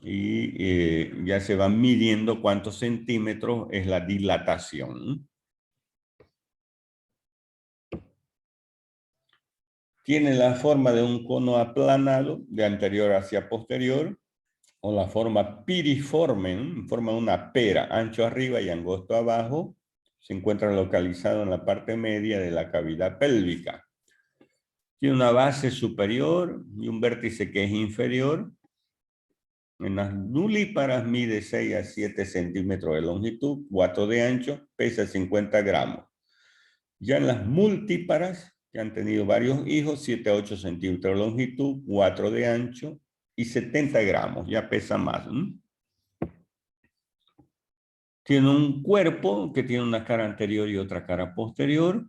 y ya se va midiendo cuántos centímetros es la dilatación, ¿no? Tiene la forma de un cono aplanado de anterior hacia posterior, o la forma piriforme, ¿no? Forma una pera, ancho arriba y angosto abajo. Se encuentra localizado en la parte media de la cavidad pélvica. Tiene una base superior y un vértice que es inferior. En las nulíparas mide 6 a 7 centímetros de longitud, 4 de ancho, pesa 50 gramos. Ya en las multíparas, que han tenido varios hijos, 7 a 8 centímetros de longitud, 4 de ancho y 70 gramos, ya pesa más, ¿no? Tiene un cuerpo que tiene una cara anterior y otra cara posterior.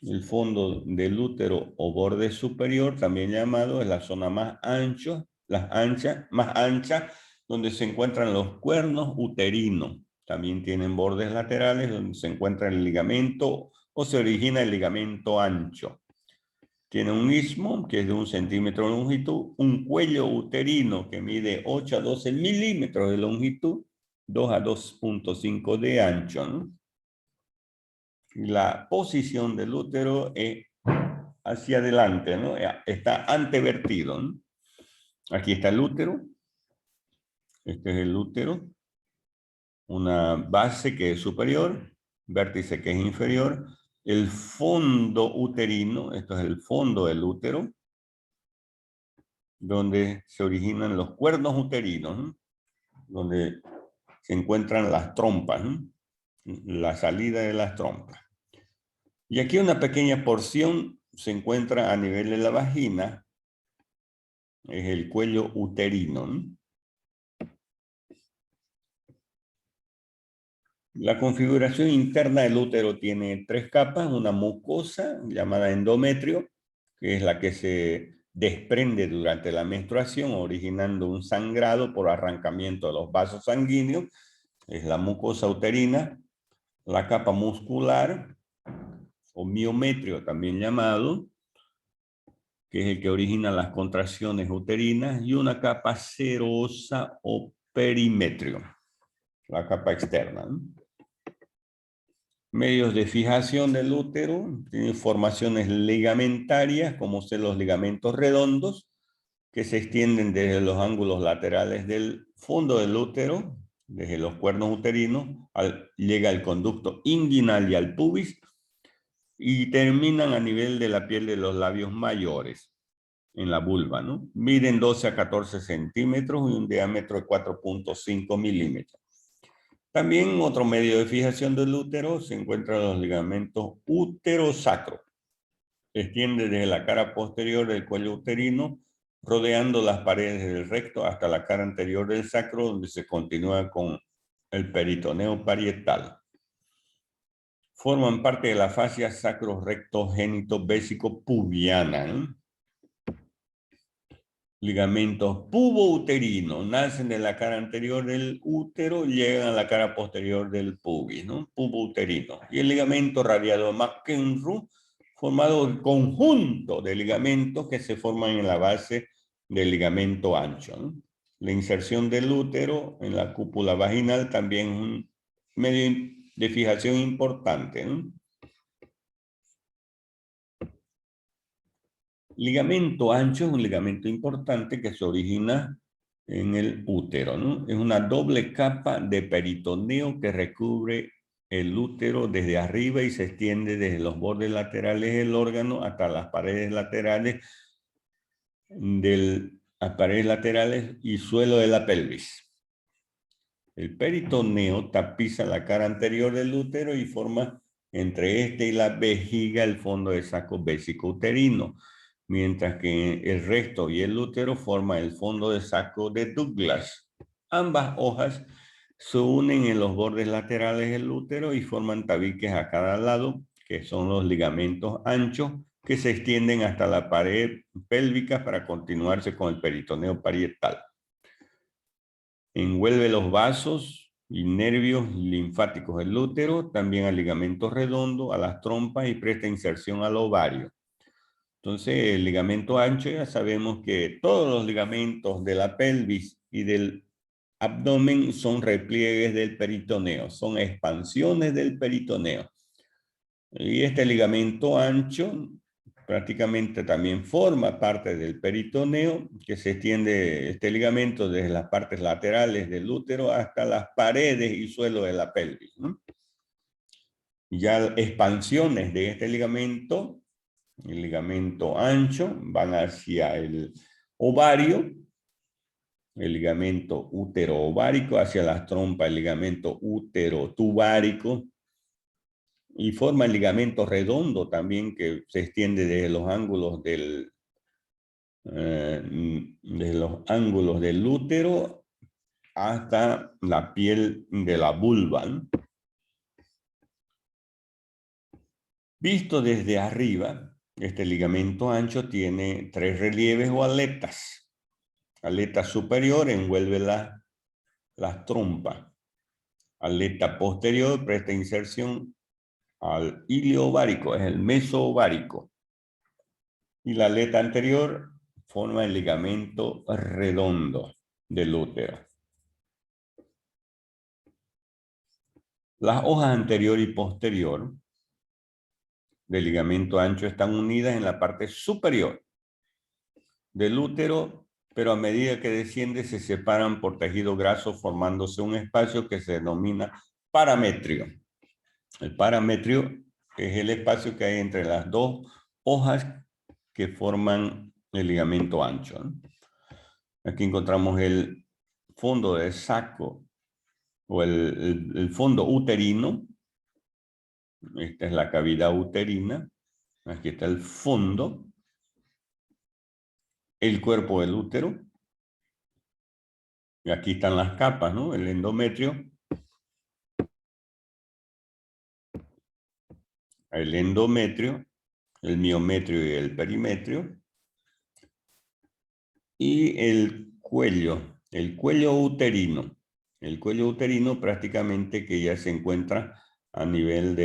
El fondo del útero o borde superior, también llamado, es la zona más ancha, donde se encuentran los cuernos uterinos. También tienen bordes laterales donde se encuentra el ligamento o se origina el ligamento ancho. Tiene un istmo que es de 1 centímetro de longitud, un cuello uterino que mide 8 a 12 milímetros de longitud, 2 a 2.5 de ancho, ¿no? La posición del útero es hacia adelante, ¿no? Está antevertido, ¿no? Aquí está el útero. Este es el útero. Una base que es superior, vértice que es inferior. El fondo uterino, esto es el fondo del útero, donde se originan los cuernos uterinos, ¿no? Donde se encuentran las trompas, ¿no? La salida de las trompas. Y aquí una pequeña porción se encuentra a nivel de la vagina, es el cuello uterino, ¿no? La configuración interna del útero tiene 3 capas, una mucosa llamada endometrio, que es la que se desprende durante la menstruación, originando un sangrado por arrancamiento de los vasos sanguíneos, es la mucosa uterina, la capa muscular, o miometrio también llamado, que es el que origina las contracciones uterinas, y una capa serosa o perimetrio, la capa externa, ¿no? Medios de fijación del útero, tiene formaciones ligamentarias, como son los ligamentos redondos, que se extienden desde los ángulos laterales del fondo del útero, desde los cuernos uterinos, llega al conducto inguinal y al pubis, y terminan a nivel de la piel de los labios mayores, en la vulva, ¿no? Miden 12 a 14 centímetros y un diámetro de 4.5 milímetros. También otro medio de fijación del útero se encuentran los ligamentos útero-sacro. Se extiende desde la cara posterior del cuello uterino, rodeando las paredes del recto hasta la cara anterior del sacro, donde se continúa con el peritoneo parietal. Forman parte de la fascia sacro-recto-génito-bésico-pubiana, ¿no? Ligamentos pubouterinos, nacen de la cara anterior del útero y llegan a la cara posterior del pubis, ¿no? Pubouterino. Y el ligamento radiado McEnroe, formado en conjunto de ligamentos que se forman en la base del ligamento ancho, ¿no? La inserción del útero en la cúpula vaginal también es un medio de fijación importante, ¿no? Ligamento ancho es un ligamento importante que se origina en el útero, ¿no? Es una doble capa de peritoneo que recubre el útero desde arriba y se extiende desde los bordes laterales del órgano hasta las paredes laterales y suelo de la pelvis. El peritoneo tapiza la cara anterior del útero y forma entre este y la vejiga el fondo del saco vésico-uterino, mientras que el resto y el útero forman el fondo del saco de Douglas. Ambas hojas se unen en los bordes laterales del útero y forman tabiques a cada lado, que son los ligamentos anchos, que se extienden hasta la pared pélvica para continuarse con el peritoneo parietal. Envuelve los vasos y nervios linfáticos del útero, también al ligamento redondo, a las trompas y presta inserción al ovario. Entonces, el ligamento ancho, ya sabemos que todos los ligamentos de la pelvis y del abdomen son repliegues del peritoneo, son expansiones del peritoneo. Y este ligamento ancho prácticamente también forma parte del peritoneo, que se extiende este ligamento desde las partes laterales del útero hasta las paredes y suelo de la pelvis, ¿no? Ya expansiones de este ligamento, el ligamento ancho, van hacia el ovario, el ligamento útero-ovárico, hacia las trompas, el ligamento útero-tubárico, y forma el ligamento redondo también que se extiende desde los ángulos del útero hasta la piel de la vulva, ¿no? Visto desde arriba, este ligamento ancho tiene 3 relieves o aletas. Aleta superior envuelve las trompas. Aleta posterior presta inserción al hilio ovárico, es el meso ovárico. Y la aleta anterior forma el ligamento redondo del útero. Las hojas anterior y posterior del ligamento ancho están unidas en la parte superior del útero, pero a medida que desciende se separan por tejido graso formándose un espacio que se denomina parametrio. El parametrio es el espacio que hay entre las dos hojas que forman el ligamento ancho, ¿no? Aquí encontramos el fondo del saco o el fondo uterino. Esta es la cavidad uterina. Aquí está el fondo. El cuerpo del útero. Y aquí están las capas, ¿no? El endometrio. El endometrio, el miometrio y el perimetrio. Y el cuello uterino. El cuello uterino prácticamente que ya se encuentra a nivel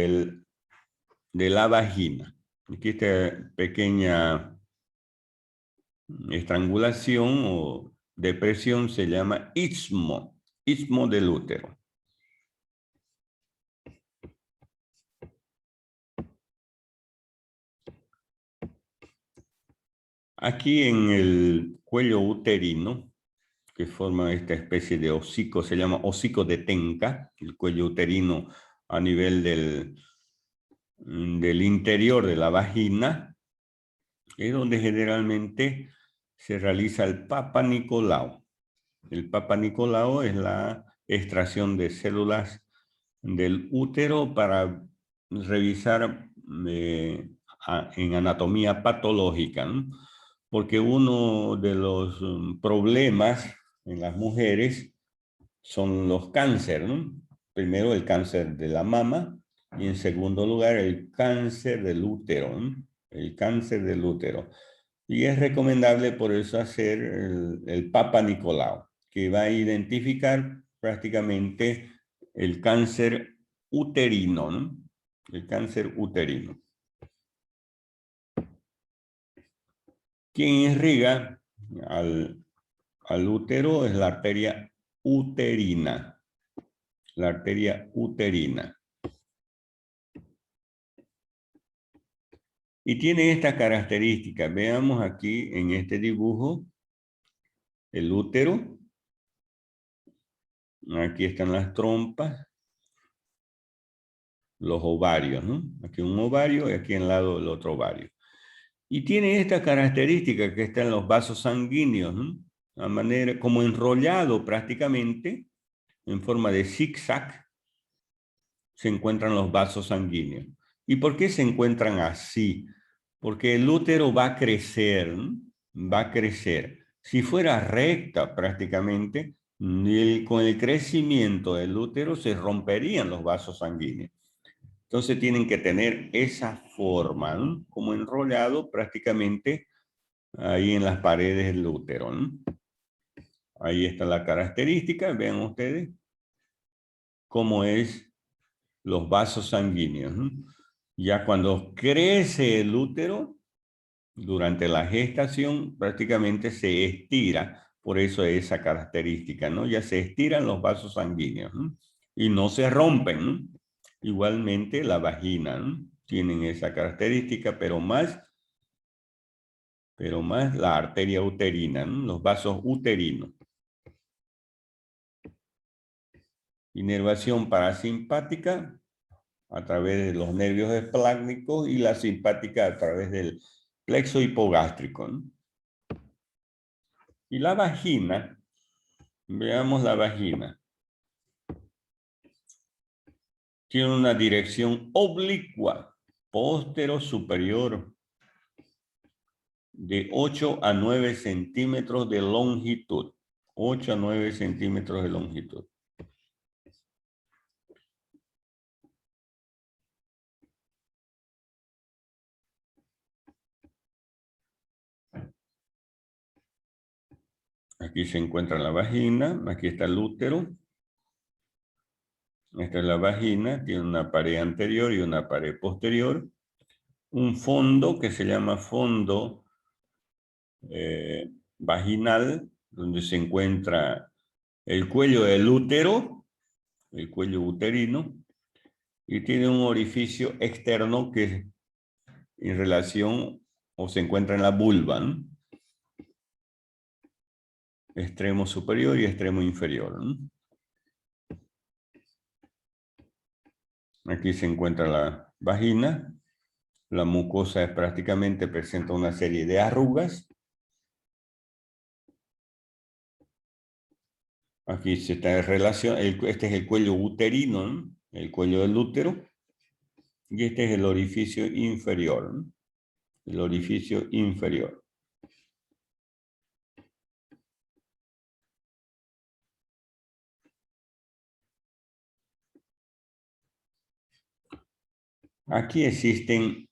de la vagina. Aquí esta pequeña estrangulación o depresión se llama istmo del útero. Aquí en el cuello uterino, que forma esta especie de hocico, se llama hocico de Tenca, el cuello uterino a nivel del interior de la vagina, es donde generalmente se realiza el Papa Nicolau. El Papa Nicolau es la extracción de células del útero para revisar en anatomía patológica, ¿no? Porque uno de los problemas en las mujeres son los cánceres, ¿no? Primero el cáncer de la mama y en segundo lugar el cáncer del útero, ¿no? El cáncer del útero. Y es recomendable por eso hacer el Papa Nicolau, que va a identificar prácticamente el cáncer uterino, ¿no? El cáncer uterino. Quien irriga al útero es la arteria uterina. La arteria uterina. Y tiene esta característica. Veamos aquí en este dibujo el útero. Aquí están las trompas, los ovarios, ¿no? Aquí un ovario y aquí al lado el otro ovario. Y tiene esta característica que está en los vasos sanguíneos, ¿no? A manera como enrollado prácticamente en forma de zigzag se encuentran los vasos sanguíneos. ¿Y por qué se encuentran así? Porque el útero va a crecer, ¿no? Va a crecer. Si fuera recta prácticamente, con el crecimiento del útero se romperían los vasos sanguíneos. Entonces tienen que tener esa forma, ¿no? Como enrollado prácticamente ahí en las paredes del útero, ¿no? Ahí está la característica, vean ustedes cómo es los vasos sanguíneos, ¿no? Ya cuando crece el útero, durante la gestación prácticamente se estira, por eso esa característica, ¿no? Ya se estiran los vasos sanguíneos, ¿no? Y no se rompen, ¿no? Igualmente la vagina, ¿no? Tienen esa característica, pero más la arteria uterina, ¿no? Los vasos uterinos. Inervación parasimpática a través de los nervios esplácnicos y la simpática a través del plexo hipogástrico, ¿no? Y la vagina, veamos la vagina. Tiene una dirección oblicua, póstero superior, de 8 a 9 centímetros de longitud. 8 a 9 centímetros de longitud. Aquí se encuentra la vagina, aquí está el útero. Esta es la vagina, tiene una pared anterior y una pared posterior. Un fondo que se llama fondo vaginal, donde se encuentra el cuello del útero, el cuello uterino, y tiene un orificio externo que en relación o se encuentra en la vulva, ¿no? Extremo superior y extremo inferior, ¿no? Aquí se encuentra la vagina. La mucosa prácticamente presenta una serie de arrugas. Aquí se está en relación, este es el cuello uterino, ¿no? El cuello del útero. Y este es el orificio inferior, ¿no? El orificio inferior. Aquí existen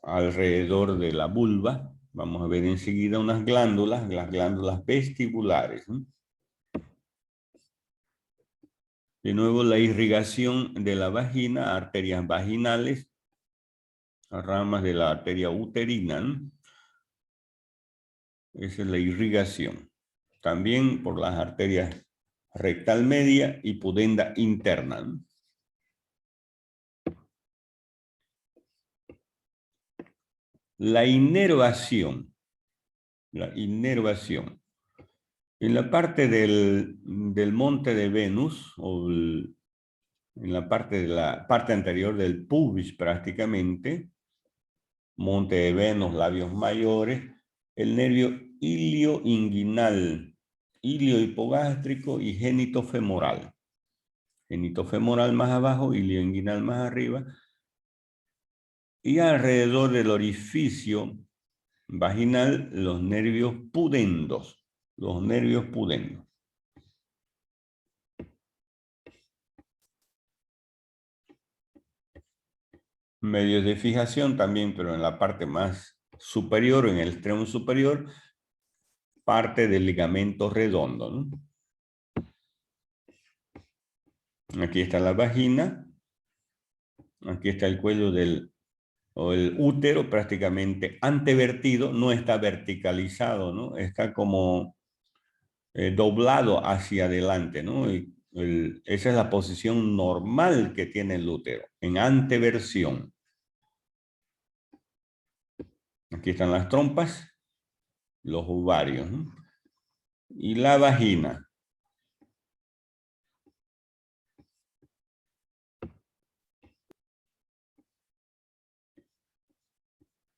alrededor de la vulva, vamos a ver enseguida unas glándulas, las glándulas vestibulares, ¿no? De nuevo la irrigación de la vagina, arterias vaginales, ramas de la arteria uterina, ¿no? Esa es la irrigación. También por las arterias rectal media y pudenda interna, ¿no? La inervación. La inervación. En la parte del monte de Venus, o en la parte anterior del pubis prácticamente, monte de Venus, labios mayores, el nervio ilioinguinal, ilio hipogástrico y genitofemoral. Genitofemoral más abajo, ilioinguinal más arriba, y alrededor del orificio vaginal los nervios pudendos. Los nervios pudendos. Medios de fijación también, pero en la parte más superior, en el extremo superior, parte del ligamento redondo, ¿no? Aquí está la vagina. Aquí está el cuello o el útero prácticamente antevertido, no está verticalizado, ¿no? Está como doblado hacia adelante, ¿no? Esa es la posición normal que tiene el útero, en anteversión. Aquí están las trompas, los ovarios, ¿no? Y la vagina.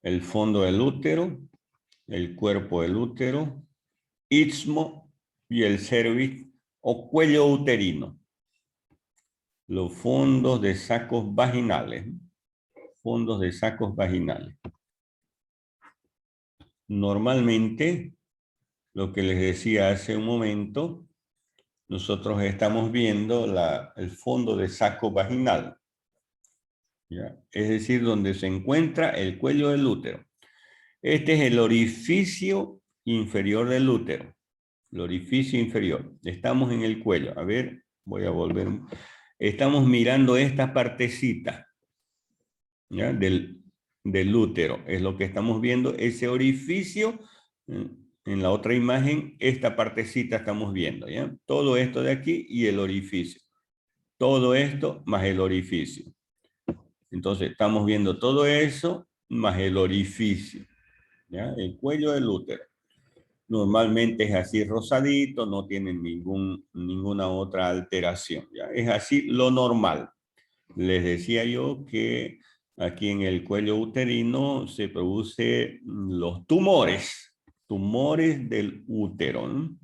El fondo del útero, el cuerpo del útero, istmo y el cervix o cuello uterino. Los fondos de sacos vaginales. Fondos de sacos vaginales. Normalmente, lo que les decía hace un momento, nosotros estamos viendo el fondo de saco vaginal, ¿ya? Es decir, donde se encuentra el cuello del útero. Este es el orificio inferior del útero. El orificio inferior. Estamos en el cuello. A ver, voy a volver. Estamos mirando esta partecita, ¿ya? Del útero. Es lo que estamos viendo, ese orificio. En la otra imagen, esta partecita estamos viendo, ¿ya? Todo esto de aquí y el orificio. Todo esto más el orificio. Entonces, estamos viendo todo eso más el orificio, ¿ya? El cuello del útero. Normalmente es así rosadito, no tiene ninguna otra alteración, ¿ya? Es así lo normal. Les decía yo que aquí en el cuello uterino se producen los tumores del útero, ¿no?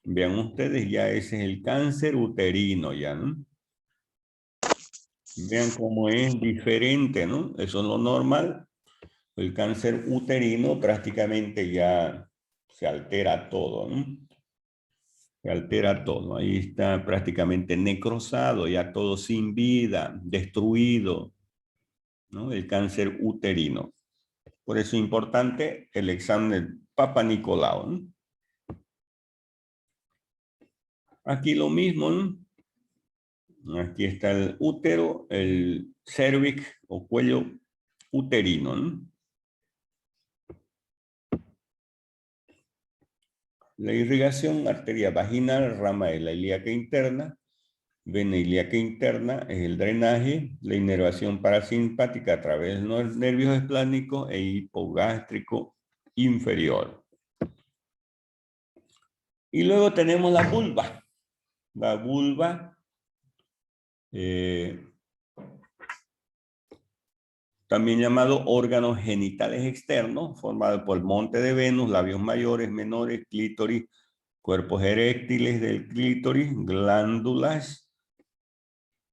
Vean ustedes, ya ese es el cáncer uterino, ¿ya? ¿No? Vean cómo es diferente, ¿no? Eso es lo normal. El cáncer uterino prácticamente ya se altera todo, ¿no? Se altera todo. Ahí está prácticamente necrosado, ya todo sin vida, destruido, ¿no? El cáncer uterino. Por eso es importante el examen del Papa Nicolau, ¿no? Aquí lo mismo, ¿no? Aquí está el útero, el cervix o cuello uterino, ¿no? La irrigación arteria vaginal, rama de la ilíaca interna, vena ilíaca interna es el drenaje, la inervación parasimpática a través de los nervios esplánicos e hipogástrico inferior. Y luego tenemos la vulva. La vulva también llamado órganos genitales externos, formado por el monte de Venus, labios mayores, menores, clítoris, cuerpos eréctiles del clítoris, glándulas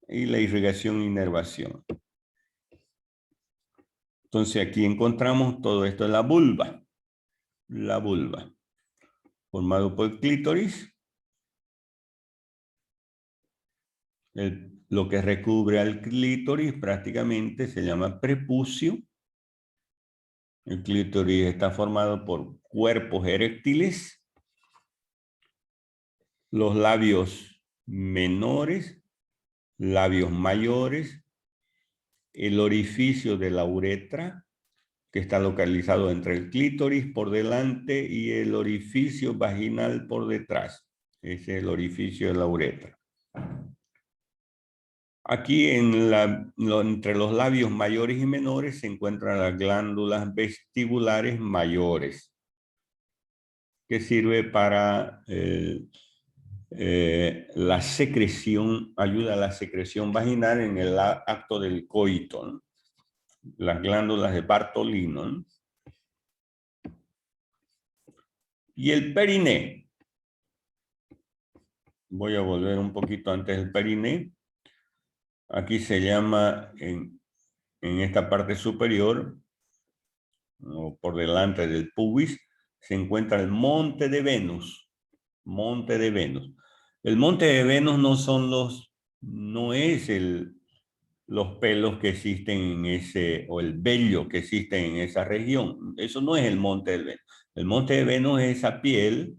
y la irrigación e inervación. Entonces aquí encontramos todo esto en la vulva. La vulva, formado por el clítoris, lo que recubre al clítoris prácticamente se llama prepucio. El clítoris está formado por cuerpos eréctiles, los labios menores, labios mayores, el orificio de la uretra, que está localizado entre el clítoris por delante y el orificio vaginal por detrás. Ese es el orificio de la uretra. Aquí entre los labios mayores y menores se encuentran las glándulas vestibulares mayores, que sirve para la secreción, ayuda a la secreción vaginal en el acto del coito, ¿no? Las glándulas de Bartolino, ¿no? Y el periné. Voy a volver un poquito antes del periné. Aquí se llama, en esta parte superior, o por delante del pubis, se encuentra el monte de Venus. Monte de Venus. El monte de Venus no es los pelos que existen en ese, o el vello que existe en esa región. Eso no es el monte de Venus. El monte de Venus es esa piel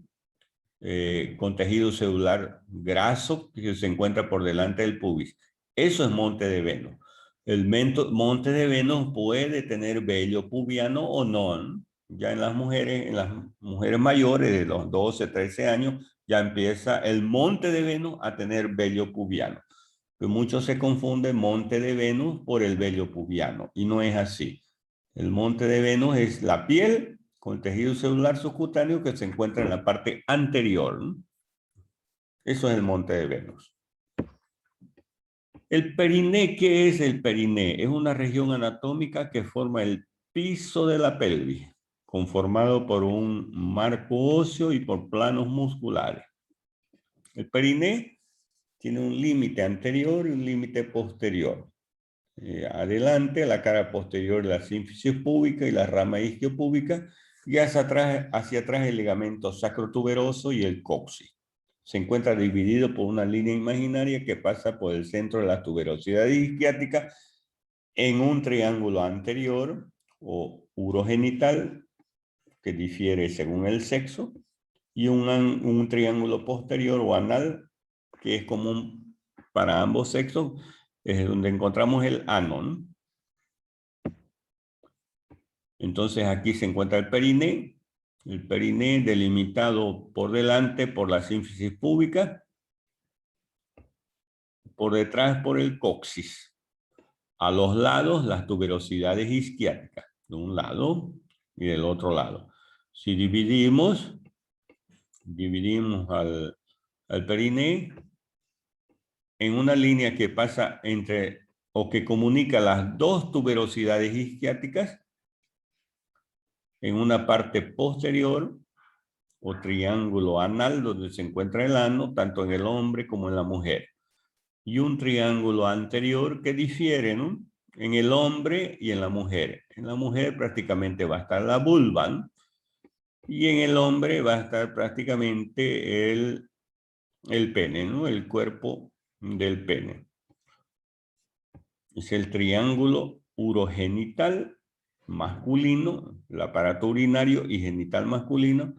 con tejido celular graso que se encuentra por delante del pubis. Eso es monte de Venus. El monte de Venus puede tener vello pubiano o no, ¿no? Ya en las mujeres mayores de los 12, 13 años, ya empieza el monte de Venus a tener vello pubiano. Pero muchos se confunden monte de Venus por el vello pubiano y no es así. El monte de Venus es la piel con tejido celular subcutáneo que se encuentra en la parte anterior, ¿no? Eso es el monte de Venus. El periné, ¿qué es el periné? Es una región anatómica que forma el piso de la pelvis, conformado por un marco óseo y por planos musculares. El periné tiene un límite anterior y un límite posterior. Adelante, la cara posterior, la sínfisis púbica y la rama isquiopúbica, y hacia atrás el ligamento sacrotuberoso y el coxis. Se encuentra dividido por una línea imaginaria que pasa por el centro de la tuberosidad isquiática en un triángulo anterior o urogenital, que difiere según el sexo, y un triángulo posterior o anal, que es común para ambos sexos, es donde encontramos el ano, ¿no? Entonces aquí se encuentra el periné delimitado por delante por la sínfisis púbica, por detrás por el coxis. A los lados las tuberosidades isquiáticas, de un lado y del otro lado. Si dividimos al periné en una línea que pasa entre o que comunica las dos tuberosidades isquiáticas, en una parte posterior o triángulo anal donde se encuentra el ano, tanto en el hombre como en la mujer. Y un triángulo anterior que difiere, ¿no?, en el hombre y en la mujer. En la mujer prácticamente va a estar la vulva, ¿no?, y en el hombre va a estar prácticamente el pene, ¿no?, el cuerpo del pene. Es el triángulo urogenital masculino, el aparato urinario y genital masculino,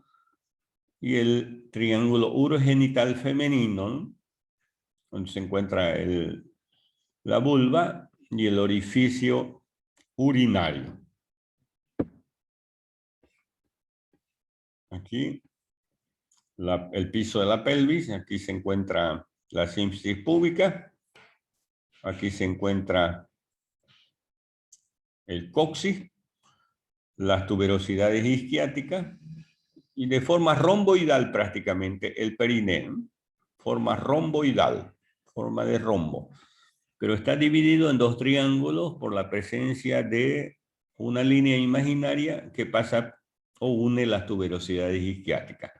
y el triángulo urogenital femenino, ¿no?, donde se encuentra la vulva y el orificio urinario. Aquí el piso de la pelvis, aquí se encuentra la sínfisis púbica, aquí se encuentra el coxis, las tuberosidades isquiáticas, y de forma romboidal prácticamente el periné, ¿no?, forma romboidal, forma de rombo, pero está dividido en dos triángulos por la presencia de una línea imaginaria que pasa o une las tuberosidades isquiáticas.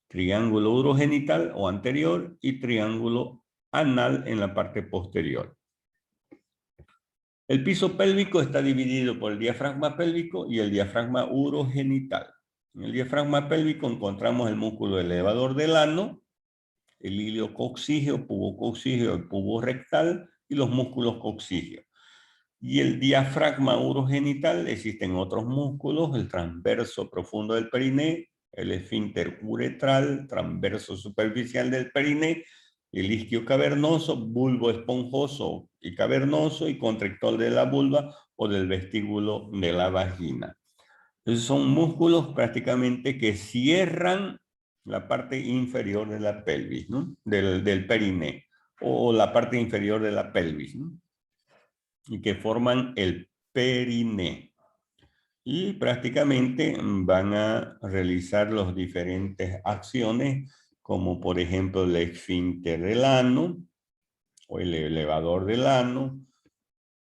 Triángulo urogenital o anterior y triángulo anal en la parte posterior. El piso pélvico está dividido por el diafragma pélvico y el diafragma urogenital. En el diafragma pélvico encontramos el músculo elevador del ano, el ilio coccígeo, pubo coccígeo, el pubo rectal y los músculos coccígeos. Y el diafragma urogenital, existen otros músculos, el transverso profundo del periné, el esfínter uretral, transverso superficial del periné, el isquio cavernoso, bulbo esponjoso y cavernoso y constrictor de la vulva o del vestíbulo de la vagina. Entonces son músculos prácticamente que cierran la parte inferior de la pelvis, ¿no?, del periné, o la parte inferior de la pelvis, ¿no?, y que forman el periné. Y prácticamente van a realizar las diferentes acciones, como por ejemplo el esfínter del ano, o el elevador del ano,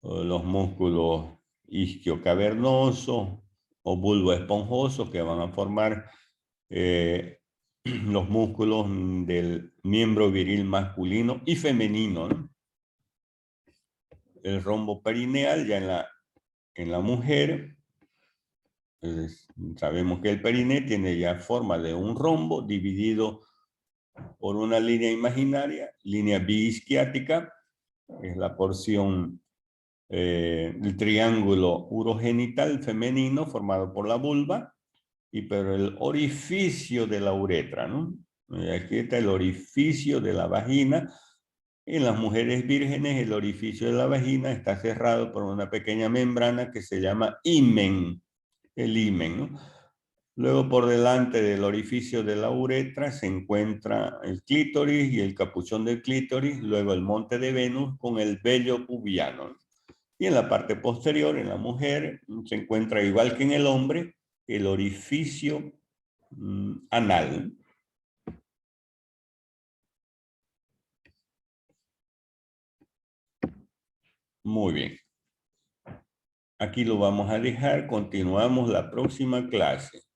o los músculos isquiocavernosos o bulbo esponjoso, que van a formar los músculos del miembro viril masculino y femenino, ¿no? El rombo perineal ya en la mujer, pues, sabemos que el periné tiene ya forma de un rombo dividido por una línea imaginaria, línea biisquiática, es la porción del triángulo urogenital femenino formado por la vulva, y pero el orificio de la uretra, ¿no? Aquí está el orificio de la vagina. En las mujeres vírgenes el orificio de la vagina está cerrado por una pequeña membrana que se llama himen, el himen, ¿no? Luego por delante del orificio de la uretra se encuentra el clítoris y el capuchón del clítoris, luego el monte de Venus con el vello pubiano. Y en la parte posterior, en la mujer, se encuentra igual que en el hombre, el orificio anal. Muy bien. Aquí lo vamos a dejar. Continuamos la próxima clase.